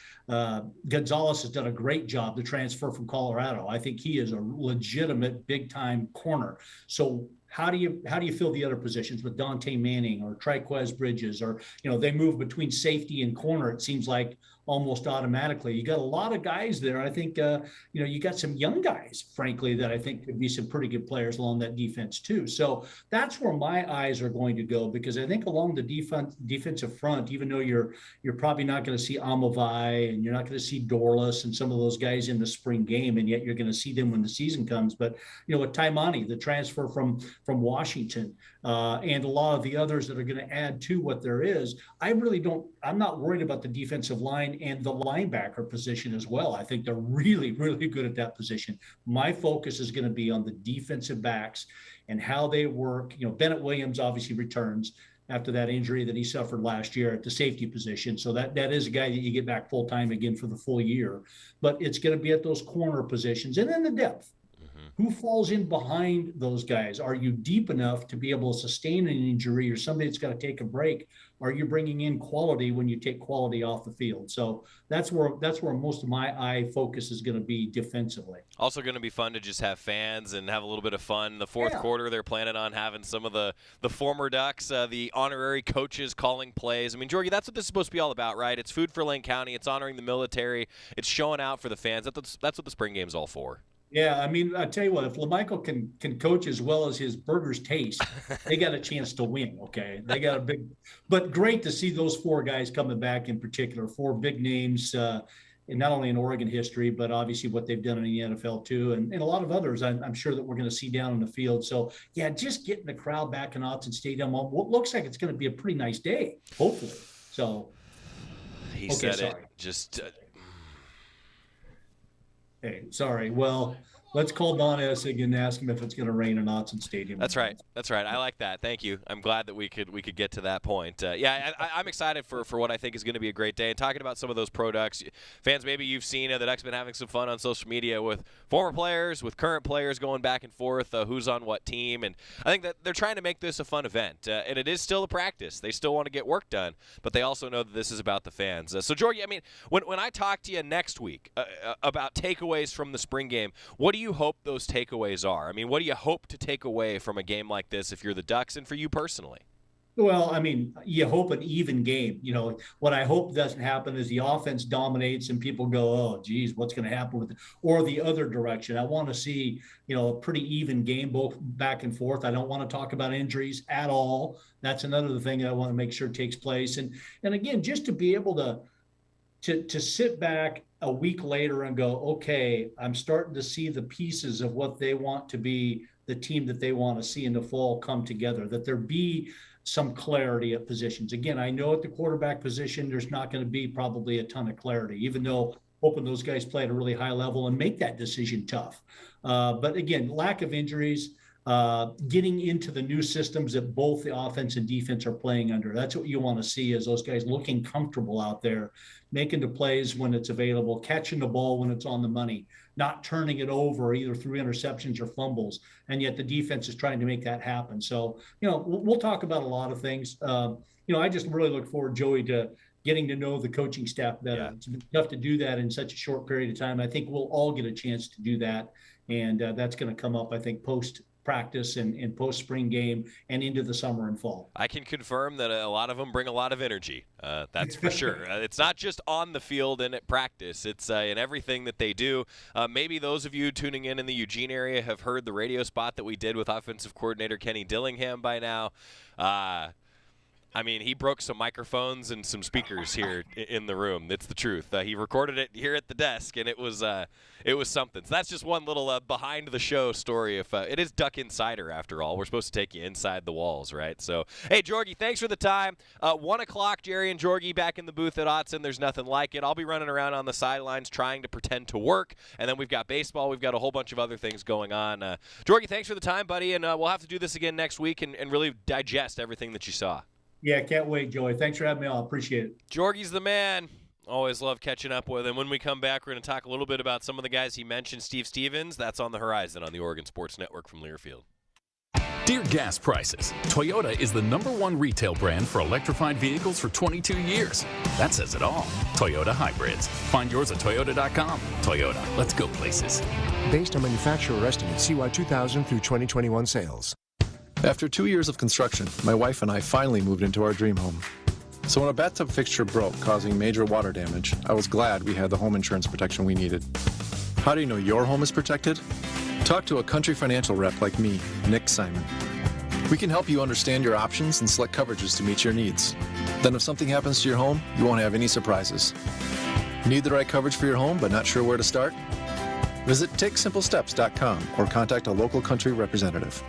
Gonzalez has done a great job to transfer from Colorado. I think he is a legitimate big-time corner. So how do you fill the other positions with Dante Manning or Triquez Bridges, or they move between safety and corner, it seems like almost automatically. You got a lot of guys there. I think you got some young guys, frankly, that I think could be some pretty good players along that defense too. So that's where my eyes are going to go, because I think along the defensive front, even though you're probably not going to see Amavai and you're not going to see Dorless and some of those guys in the spring game, and yet you're going to see them when the season comes. But with Taimani, the transfer from Washington, and a lot of the others that are going to add to what there is, I'm not worried about the defensive line and the linebacker position as well. I think they're really, really good at that position. My focus is going to be on the defensive backs and how they work. Bennett Williams obviously returns after that injury that he suffered last year at the safety position. So that is a guy that you get back full time again for the full year. But it's going to be at those corner positions and then the depth. Who falls in behind those guys? Are you deep enough to be able to sustain an injury, or somebody that's got to take a break? Are you bringing in quality when you take quality off the field? So that's where most of my eye focus is going to be defensively. Also going to be fun to just have fans and have a little bit of fun. The fourth quarter, they're planning on having some of the former Ducks, the honorary coaches calling plays. I mean, Jorgie, that's what this is supposed to be all about, right? It's food for Lane County. It's honoring the military. It's showing out for the fans. That's what the spring game's all for. Yeah, I mean, I tell you what, if LaMichael can coach as well as his burgers taste, they got a chance to win, okay? They got but great to see those 4 guys coming back in particular, 4 big names, and not only in Oregon history, but obviously what they've done in the NFL too, and a lot of others I'm sure that we're going to see down in the field. So, yeah, just getting the crowd back in Autzen Stadium on what looks like it's going to be a pretty nice day, hopefully. So, he said sorry. It just... Hey, sorry. Well, let's call Don Essig and ask him if it's going to rain in Autzen Stadium. That's right. I like that. Thank you. I'm glad that we could get to that point. I'm excited for what I think is going to be a great day. And talking about some of those pro Ducks fans, maybe you've seen that Ducks been having some fun on social media with former players, with current players going back and forth, who's on what team. And I think that they're trying to make this a fun event. And it is still a practice. They still want to get work done, but they also know that this is about the fans. So, Jorgie, I mean, when I talk to you next week about takeaways from the spring game, what do you hope those takeaways are? I mean, what do you hope to take away from a game like this if you're the Ducks and for you personally? Well, I mean, you hope an even game. What I hope doesn't happen is the offense dominates and people go, oh, geez, what's going to happen with it? Or the other direction. I want to see, a pretty even game, both back and forth. I don't want to talk about injuries at all. That's another thing I want to make sure takes place. And again, just to be able to sit back a week later and go, okay, I'm starting to see the pieces of what they want to be, the team that they want to see in the fall come together, that there be some clarity at positions. Again, I know at the quarterback position, there's not going to be probably a ton of clarity, even though hoping those guys play at a really high level and make that decision tough. But again, lack of injuries, getting into the new systems that both the offense and defense are playing under. That's what you want to see, is those guys looking comfortable out there, making the plays when it's available, catching the ball when it's on the money, not turning it over either through interceptions or fumbles. And yet the defense is trying to make that happen. So, we'll talk about a lot of things. I just really look forward, Joey, to getting to know the coaching staff better. Yeah. It's been tough to do that in such a short period of time. I think we'll all get a chance to do that. And that's going to come up, I think, post practice and post spring game and into the summer and fall. I can confirm that a lot of them bring a lot of energy. That's for sure. It's not just on the field and at practice. It's in everything that they do. Maybe those of you tuning in the Eugene area have heard the radio spot that we did with offensive coordinator Kenny Dillingham by now. He broke some microphones and some speakers here in the room. That's the truth. He recorded it here at the desk, and it was something. So that's just one little behind the show story. If it is Duck Insider, after all, we're supposed to take you inside the walls, right? So, hey, Jorgie, thanks for the time. 1 o'clock, Jerry and Jorgie back in the booth at Autzen. There's nothing like it. I'll be running around on the sidelines trying to pretend to work, and then we've got baseball. We've got a whole bunch of other things going on. Jorgie, thanks for the time, buddy, and we'll have to do this again next week and really digest everything that you saw. Yeah, can't wait, Joey. Thanks for having me on. Appreciate it. Jorgie's the man. Always love catching up with him. When we come back, we're going to talk a little bit about some of the guys he mentioned. Steve Stevens, that's on the horizon on the Oregon Sports Network from Learfield. Dear gas prices, Toyota is the #1 retail brand for electrified vehicles for 22 years. That says it all. Toyota hybrids. Find yours at toyota.com. Toyota, let's go places. Based on manufacturer estimate CY 2000 through 2021 sales. After 2 years of construction, my wife and I finally moved into our dream home. So when a bathtub fixture broke, causing major water damage, I was glad we had the home insurance protection we needed. How do you know your home is protected? Talk to a Country Financial rep like me, Nick Simon. We can help you understand your options and select coverages to meet your needs. Then if something happens to your home, you won't have any surprises. Need the right coverage for your home but not sure where to start? Visit TakeSimpleSteps.com or contact a local Country representative.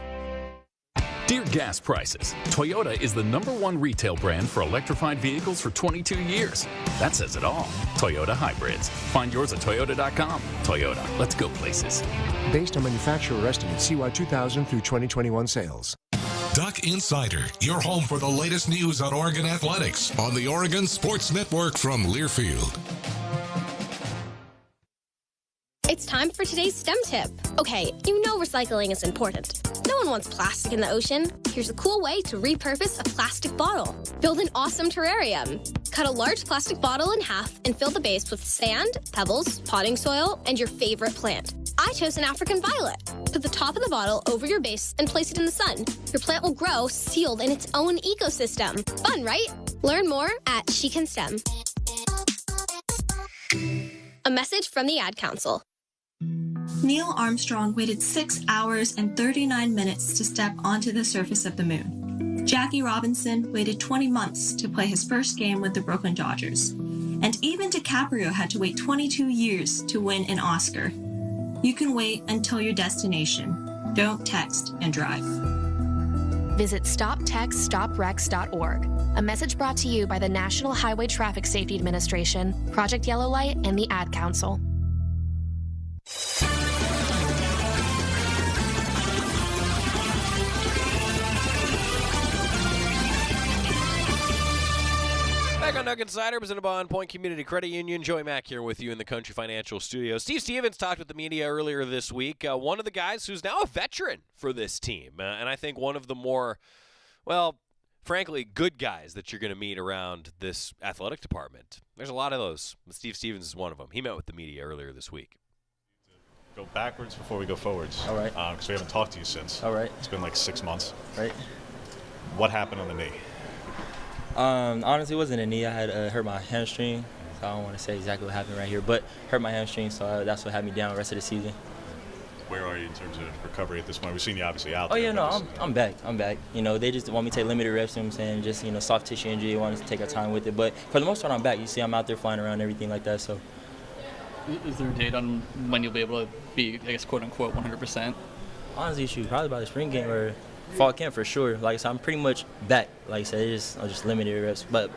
Dear gas prices, Toyota is the #1 retail brand for electrified vehicles for 22 years. That says it all. Toyota hybrids. Find yours at toyota.com. Toyota, let's go places. Based on manufacturer estimate CY 2000 through 2021 sales. Duck Insider, your home for the latest news on Oregon athletics on the Oregon Sports Network from Learfield. It's time for today's STEM tip. Okay, you know recycling is important. No one wants plastic in the ocean. Here's a cool way to repurpose a plastic bottle. Build an awesome terrarium. Cut a large plastic bottle in half and fill the base with sand, pebbles, potting soil, and your favorite plant. I chose an African violet. Put the top of the bottle over your base and place it in the sun. Your plant will grow sealed in its own ecosystem. Fun, right? Learn more at She Can STEM. A message from the Ad Council. Neil Armstrong waited 6 hours and 39 minutes to step onto the surface of the moon. Jackie Robinson waited 20 months to play his first game with the Brooklyn Dodgers. And even DiCaprio had to wait 22 years to win an Oscar. You can wait until your destination. Don't text and drive. Visit StopTextStopWrecks.org. A message brought to you by the National Highway Traffic Safety Administration, Project Yellow Light, and the Ad Council. Back on Duck Insider, presented by On Point Community Credit Union. Joey Mack here with you in the Country Financial Studio. Steve Stevens talked with the media earlier this week. One of the guys who's now a veteran for this team. And I think one of the more, well, frankly, good guys that you're going to meet around this athletic department. There's a lot of those. Steve Stevens is one of them. He met with the media earlier this week. Go backwards before we go forwards. All right. Because we haven't talked to you since. All right. It's been like 6 months. Right. What happened on the knee? Honestly, it wasn't a knee. I had hurt my hamstring, so I don't want to say exactly what happened right here, but hurt my hamstring, so that's what had me down the rest of the season. Where are you in terms of recovery at this point? We've seen you obviously out Oh, there. yeah, no, I'm back. You know, they just want me to take limited reps, you know what I'm saying, just, you know, soft tissue injury, they want us to take our time with it. But for the most part, I'm back. You see, I'm out there flying around and everything like that, so. Is there a date on when you'll be able to be, I guess, quote-unquote, 100%? Honestly, shoot, probably by the spring game or fall camp for sure. Like I said, I'm pretty much back. Like I said, I'm just limited reps. But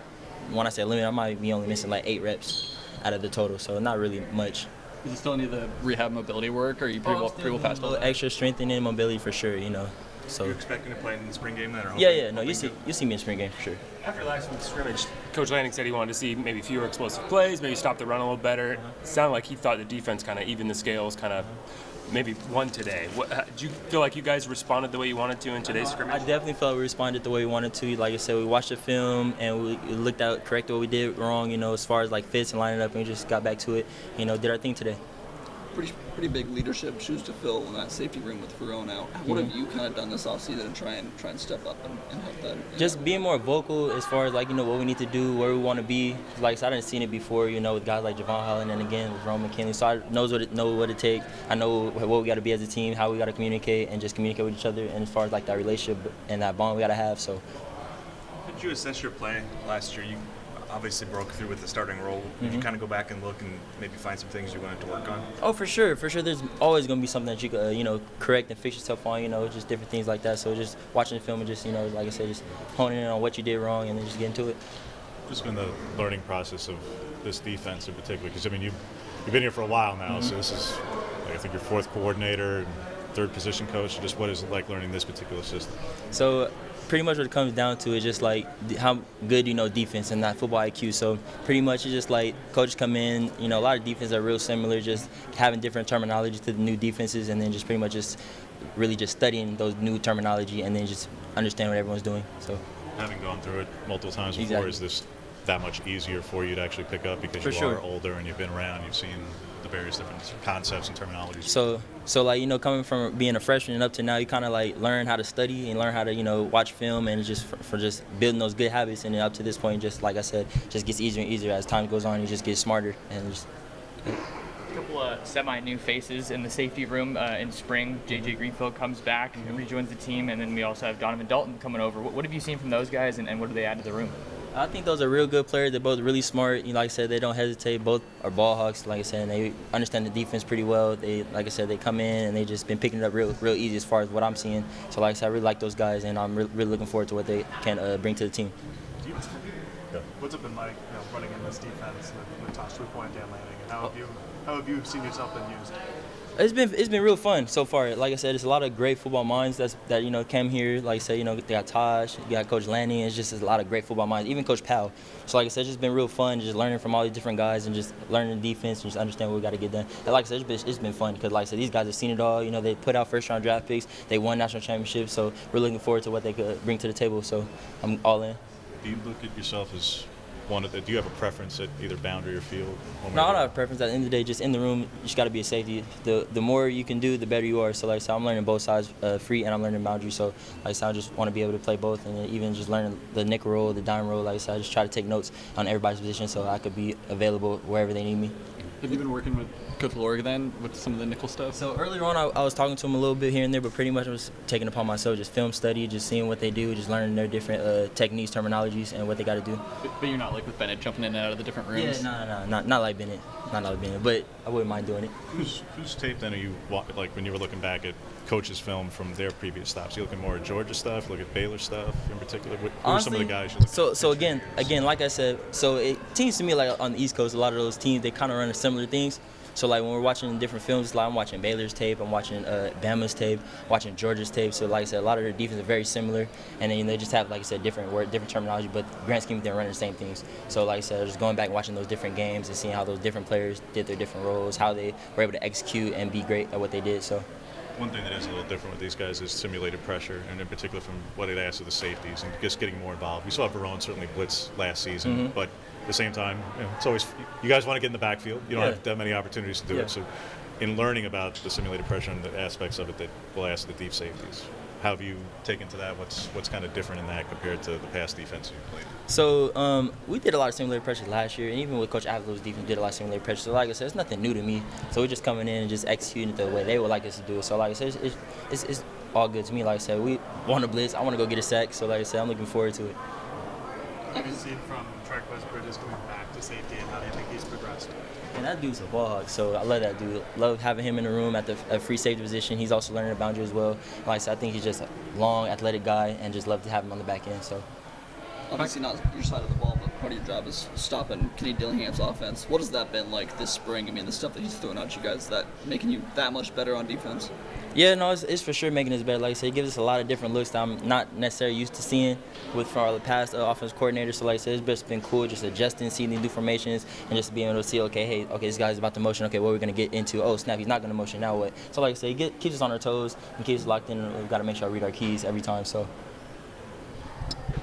when I say limited, I might be only missing like 8 reps out of the total, so not really much. Is it still any of the rehab mobility work, or are you pretty well past all that? Extra strengthening and mobility for sure, you know. So. You're expecting to play in the spring game then? Or Yeah, no, you see me in spring game for sure. After last week's scrimmage, Coach Lanning said he wanted to see maybe fewer explosive plays, maybe stop the run a little better. It sounded like he thought the defense kind of evened the scales, kind of maybe won today. Do you feel like you guys responded the way you wanted to in today's scrimmage? I definitely felt we responded the way we wanted to. Like I said, we watched the film and we looked out, corrected what we did wrong, you know, as far as like fits and lining up, and we just got back to it, you know, did our thing today. Pretty big leadership shoes to fill in that safety room with Ferrone out. What have you kind of done this offseason to try and step up and help that? Just being more vocal as far as like, you know, what we need to do, where we want to be. Like I said, I didn't seen it before, you know, with guys like Javon Holland and again with Rome McKinley. So I know what it takes. I know what we got to be as a team, how we got to communicate and just communicate with each other. And as far as like that relationship and that bond we got to have. So. How did you assess your play last year? You obviously broke through with the starting role. Did you kind of go back and look and maybe find some things you wanted to work on? Oh, for sure. There's always going to be something that you could, you know, correct and fix yourself on, you know, just different things like that. So just watching the film and just, you know, like I said, just honing in on what you did wrong and then just getting to it. What's been the learning process of this defense in particular? Because, I mean, you've been here for a while now, so this is, like, I think, your 4th coordinator and 3rd position coach. Just what is it like learning this particular system? So pretty much what it comes down to is just like how good you know defense and not football IQ. So pretty much it's just like coaches come in, you know, a lot of defenses are real similar, just having different terminology to the new defenses, and then just pretty much just really just studying those new terminology and then just understand what everyone's doing. So having gone through it multiple times before, is this that much easier for you to actually pick up because you are older and you've been around, you've seen the various different concepts and terminologies? So like, you know, coming from being a freshman and up to now, you kind of like learn how to study and learn how to, you know, watch film and just for just building those good habits. And then up to this point, just like I said, just gets easier and easier as time goes on. You just get smarter and just. A couple of semi-new faces in the safety room in spring. J.J. Greenfield comes back and rejoins the team, and then we also have Donovan Dalton coming over. What have you seen from those guys, and what do they add to the room? I think those are real good players. They're both really smart. You know, like I said, they don't hesitate. Both are ball hawks, like I said, and they understand the defense pretty well. They, like I said, they come in and they just been picking it up real easy as far as what I'm seeing. So like I said, I really like those guys, and I'm really looking forward to what they can bring to the team. What's it been like, you know, running in this defense with Tosh 3-point Dan Lanning, and how have you seen yourself been used? It's been real fun so far. Like I said, it's a lot of great football minds that you know came here. Like I said, you know, they got Tosh, you got Coach Lanning. It's just a lot of great football minds. Even Coach Powell. So like I said, it's just been real fun, just learning from all these different guys and just learning the defense and just understand what we got to get done. And like I said, it's been fun because like I said, these guys have seen it all. You know, they put out first-round draft picks. They won national championships. So we're looking forward to what they could bring to the table. So I'm all in. Do you look at yourself as do you have a preference at either boundary or field? No, I don't have a preference. At the end of the day, just in the room, you just got to be a safety. The more you can do, the better you are. So like I said, I'm learning both sides, free and I'm learning boundary. So like I said, I just want to be able to play both, and even just learning the nickel roll, the dime roll. Like I said, I just try to take notes on everybody's position so I could be available wherever they need me. Have you been working with Coach Loriga then with some of the nickel stuff? So earlier on, I was talking to him a little bit here and there, but pretty much I was taking it upon myself, just film study, just seeing what they do, just learning their different techniques, terminologies, and what they got to do. But you're not like with Bennett jumping in and out of the different rooms? Yeah, not like Bennett. Not like Bennett, but I wouldn't mind doing it. Whose tape then are you, like when you were looking back at coaches' film from their previous stops? You looking more at Georgia stuff, look at Baylor stuff in particular? Who are some of the guys you look at? So again, like I said, so it seems to me like on the East Coast, a lot of those teams, they kind of run similar things. So like when we're watching different films, like I'm watching Baylor's tape, I'm watching Bama's tape, watching Georgia's tape. So like I said, a lot of their defense are very similar, and then they just have, like I said, different terminology, but grand scheme they're running the same things. So like I said, just going back and watching those different games and seeing how those different players did their different roles, how they were able to execute and be great at what they did. So. One thing that is a little different with these guys is simulated pressure, and in particular from what they ask of the safeties and just getting more involved. We saw Verone certainly blitz last season, but at the same time, you know, it's always you guys want to get in the backfield. You don't have that many opportunities to do it. So, in learning about the simulated pressure and the aspects of it that we'll ask the deep safeties, how have you taken to that? What's kind of different in that compared to the past defense you played? So we did a lot of simulated pressures last year, and even with Coach Avalo's defense, we did a lot of simulated pressures. So like I said, it's nothing new to me. So we're just coming in and just executing it the way they would like us to do it. So like I said, it's all good to me. Like I said, we want to blitz. I want to go get a sack. So like I said, I'm looking forward to it. What have you seen from Trikweze Bridges coming back to safety, and how do you think he's progressed? And that dude's a ball hog, so I love that dude. Love having him in the room at the free safety position. He's also learning the boundary as well. Like I said, I think he's just a long, athletic guy, and just love to have him on the back end. So, obviously not your side of the ball, but part of your job is stopping Kenny Dillingham's offense. What has that been like this spring? I mean, the stuff that he's throwing at you guys, that making you that much better on defense? Yeah, no, it's for sure making us better. Like I said, it gives us a lot of different looks that I'm not necessarily used to seeing from our past offense coordinators. So like I said, it's just been cool just adjusting, seeing these new formations, and just being able to see, okay, this guy's about to motion. Okay, what are we going to get into? Oh, snap, he's not going to motion. Now what? So like I said, it keeps us on our toes and keeps us locked in. We've got to make sure I read our keys every time. So.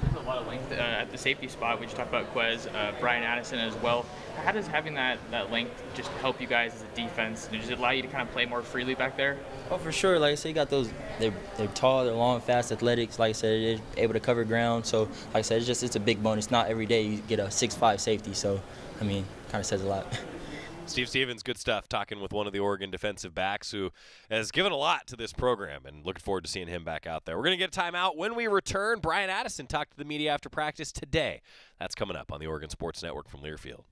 There's a lot of length at the safety spot. We just talked about Quez, Brian Addison as well. How does having that length just help you guys as a defense? Does it allow you to kind of play more freely back there? Oh, for sure. Like I said, you got those. They're tall, they're long, fast, athletics. Like I said, they're able to cover ground. So, like I said, it's a big bonus. Not every day you get a 6'5" safety. So, I mean, kind of says a lot. Steve Stevens, good stuff, talking with one of the Oregon defensive backs who has given a lot to this program, and looking forward to seeing him back out there. We're going to get a timeout. When we return, Brian Addison talked to the media after practice today. That's coming up on the Oregon Sports Network from Learfield.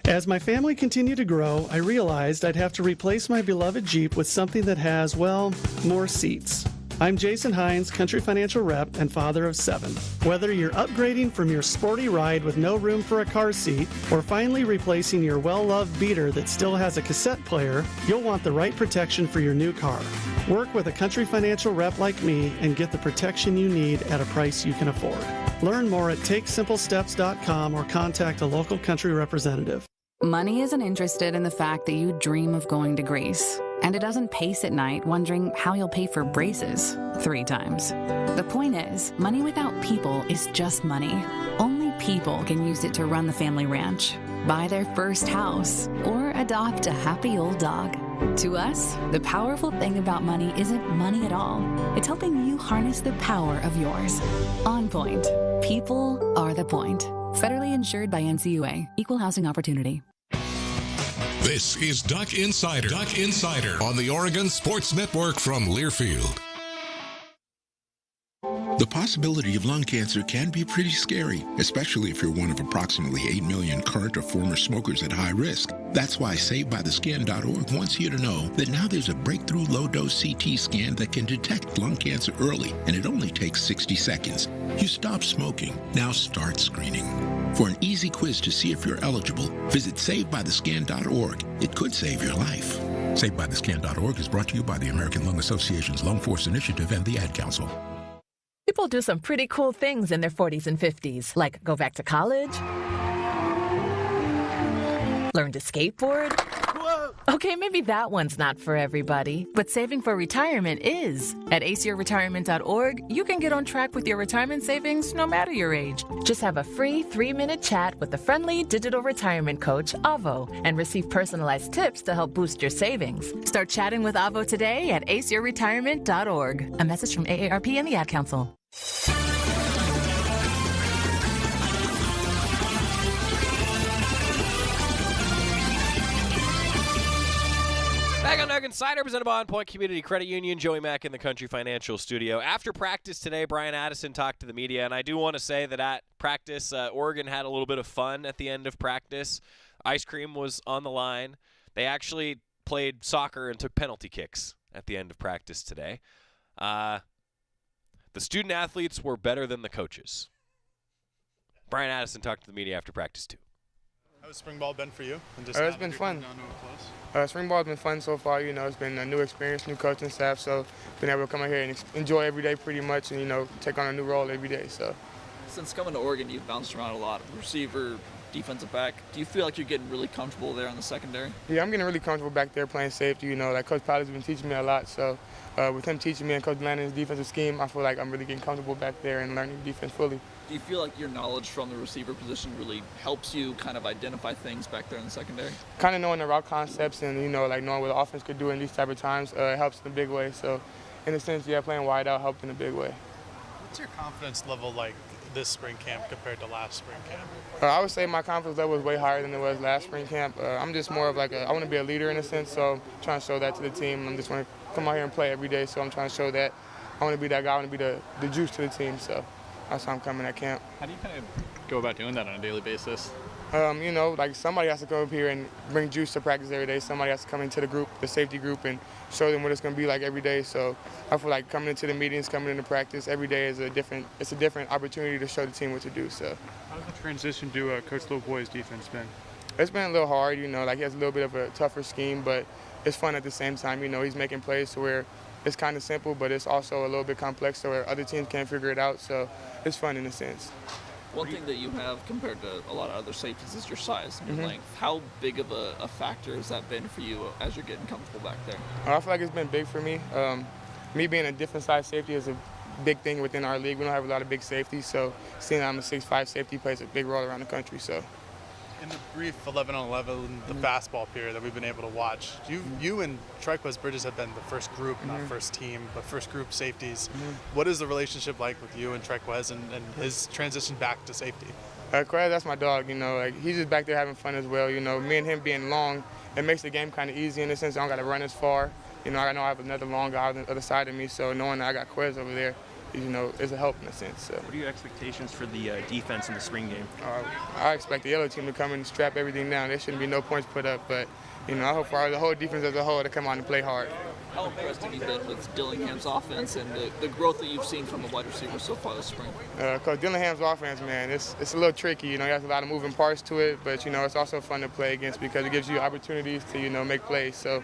As my family continued to grow, I realized I'd have to replace my beloved Jeep with something that has, well, more seats. I'm Jason Hines, Country Financial Rep and father of 7. Whether you're upgrading from your sporty ride with no room for a car seat or finally replacing your well-loved beater that still has a cassette player, you'll want the right protection for your new car. Work with a Country Financial Rep like me and get the protection you need at a price you can afford. Learn more at TakeSimpleSteps.com or contact a local Country representative. Money isn't interested in the fact that you dream of going to Greece. And it doesn't pace at night wondering how you'll pay for braces 3 times. The point is, money without people is just money. Only people can use it to run the family ranch, buy their first house, or adopt a happy old dog. To us, the powerful thing about money isn't money at all. It's helping you harness the power of yours. On Point. People are the point. Federally insured by NCUA. Equal housing opportunity. This is Duck Insider. Duck Insider on the Oregon Sports Network from Learfield. The possibility of lung cancer can be pretty scary, especially if you're one of approximately 8 million current or former smokers at high risk. That's why SaveByTheScan.org wants you to know that now there's a breakthrough low-dose CT scan that can detect lung cancer early, and it only takes 60 seconds. You stop smoking. Now start screening. For an easy quiz to see if you're eligible, visit SaveByTheScan.org. It could save your life. SaveByTheScan.org is brought to you by the American Lung Association's Lung Force Initiative and the Ad Council. People do some pretty cool things in their 40s and 50s, like go back to college, learn to skateboard. Whoa. Okay, maybe that one's not for everybody, but saving for retirement is. At aceyourretirement.org, you can get on track with your retirement savings no matter your age. Just have a free 3-minute chat with the friendly digital retirement coach, Avo, and receive personalized tips to help boost your savings. Start chatting with Avo today at aceyourretirement.org. A message from AARP and the Ad Council. Back on Duck Insider, presented by On Point Community Credit Union. Joey Mack in the Country Financial Studio. After practice today, Brian Addison talked to the media, and I do want to say that at practice, Oregon had a little bit of fun at the end of practice. Ice cream was on the line. They actually played soccer and took penalty kicks at the end of practice today. The student athletes were better than the coaches. Brian Addison talked to the media after practice, too. How's spring ball been for you? And It's been fun. Spring ball's been fun so far. You know, it's been a new experience, new coaching staff, so been able to come out here and enjoy every day pretty much and, you know, take on a new role every day. So, since coming to Oregon, you've bounced around a lot. Receiver, defensive back. Do you feel like you're getting really comfortable there in the secondary? Yeah, I'm getting really comfortable back there playing safety. You know, like Coach Powell's been teaching me a lot, so with him teaching me and Coach Lanning's defensive scheme, I feel like I'm really getting comfortable back there and learning defense fully. Do you feel like your knowledge from the receiver position really helps you kind of identify things back there in the secondary? Kind of knowing the route concepts and, you know, like knowing what the offense could do in these type of times helps in a big way. So, in a sense, yeah, playing wide out helped in a big way. What's your confidence level like this spring camp compared to last spring camp? I would say my confidence level is way higher than it was last spring camp. I'm just more of like I want to be a leader in a sense, so I'm trying to show that to the team. I just want to come out here and play every day, so I'm trying to show that I want to be that guy. I want to be the juice to the team, so that's why I'm coming at camp. How do you kind of go about doing that on a daily basis? You know, like somebody has to come up here and bring juice to practice every day. Somebody has to come into the group, the safety group, and show them what it's going to be like every day. So I feel like coming into the meetings, coming into practice every day is a different opportunity to show the team what to do. So how's the transition to Coach Loboy's defense been? It's been a little hard, you know, like he has a little bit of a tougher scheme, but it's fun at the same time. You know, he's making plays to where it's kind of simple, but it's also a little bit complex to where other teams can't figure it out. So it's fun in a sense. One thing that you have compared to a lot of other safeties is your size and your length. How big of a factor has that been for you as you're getting comfortable back there? I feel like it's been big for me. Me being a different size safety is a big thing within our league. We don't have a lot of big safeties, so seeing I'm a 6'5" safety plays a big role around the country. So. In the brief 11-on-11, the fastball period that we've been able to watch, you and Triquez Bridges have been the first group, not first team, but first group safeties. What is the relationship like with you and Triquez and his transition back to safety? Quez, that's my dog, you know, like he's just back there having fun as well. You know, me and him being long, it makes the game kind of easy in the sense I don't got to run as far. You know, I know I have another long guy on the other side of me, so knowing that I got Quez over there, you know, is a help in a sense. So. What are your expectations for the defense in the spring game? I expect the yellow team to come and strap everything down. There shouldn't be no points put up, but you know, I hope for the whole defense as a whole to come out and play hard. How impressed have you been with Dillingham's offense and the growth that you've seen from the wide receivers so far this spring? Coach Dillingham's offense, man, it's a little tricky. You know, he has a lot of moving parts to it, but you know, it's also fun to play against because it gives you opportunities to, you know, make plays. So.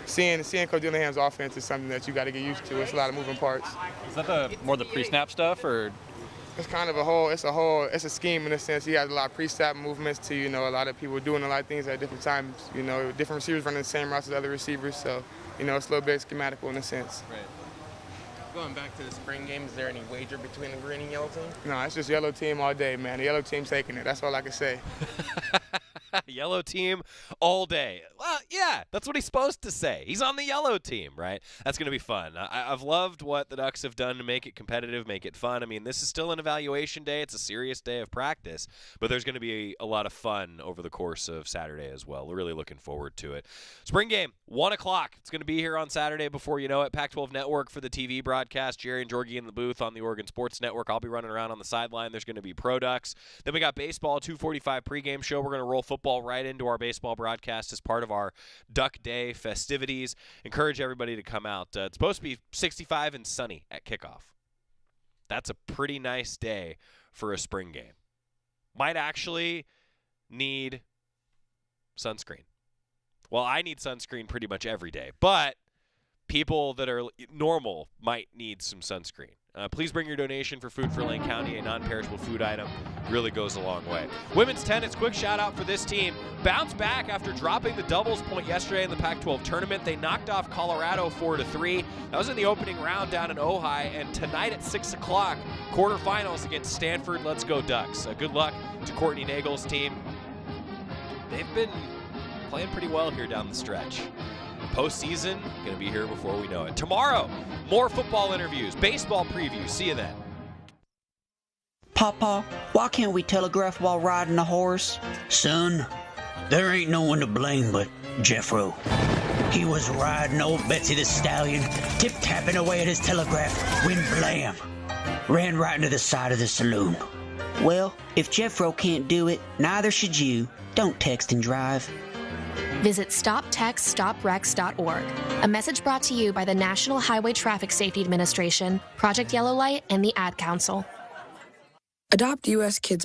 Seeing Coach Dillingham's offense is something that you got to get used to. It's a lot of moving parts. Is that more the pre-snap stuff, or? It's kind of it's a scheme in a sense. He has a lot of pre-snap movements to, you know, a lot of people doing a lot of things at different times. You know, different receivers running the same routes as other receivers. So, you know, it's a little bit schematical in a sense. Right. Going back to the spring game, is there any wager between the green and yellow team? No, it's just yellow team all day, man. The yellow team's taking it. That's all I can say. Yellow team all day. Well, yeah, that's what he's supposed to say. He's on the yellow team, right? That's going to be fun. I've loved what the Ducks have done to make it competitive, make it fun. I mean, this is still an evaluation day. It's a serious day of practice, but there's going to be a lot of fun over the course of Saturday as well. We're really looking forward to it. Spring game, 1 o'clock. It's going to be here on Saturday before you know it. Pac-12 Network for the TV broadcast. Jerry and Georgie in the booth on the Oregon Sports Network. I'll be running around on the sideline. There's going to be Pro Ducks. Then we got baseball, 2:45 pregame show. We're going to roll football right into our baseball broadcast as part of our Duck Day festivities. Encourage everybody to come out. It's supposed to be 65 and sunny at kickoff. That's a pretty nice day for a spring game. Might actually need sunscreen. Well, I need sunscreen pretty much every day, but people that are normal might need some sunscreen. Please bring your donation for Food for Lane County, a non-perishable food item. Really goes a long way. Women's tennis, quick shout-out for this team. Bounced back after dropping the doubles point yesterday in the Pac-12 tournament. They knocked off Colorado 4-3. That was in the opening round down in Ojai. And tonight at 6 o'clock, quarterfinals against Stanford. Let's go Ducks. Good luck to Courtney Nagel's team. They've been playing pretty well here down the stretch. Postseason, going to be here before we know it. Tomorrow, more football interviews, baseball previews. See you then. Papa, why can't we telegraph while riding a horse? Son, there ain't no one to blame but Jeffro. He was riding old Betsy the Stallion, tip-tapping away at his telegraph, when blam, ran right into the side of the saloon. Well, if Jeffro can't do it, neither should you. Don't text and drive. Visit StopTextStopWrecks.org. A message brought to you by the National Highway Traffic Safety Administration, Project Yellow Light, and the Ad Council. Adopt U.S. Kids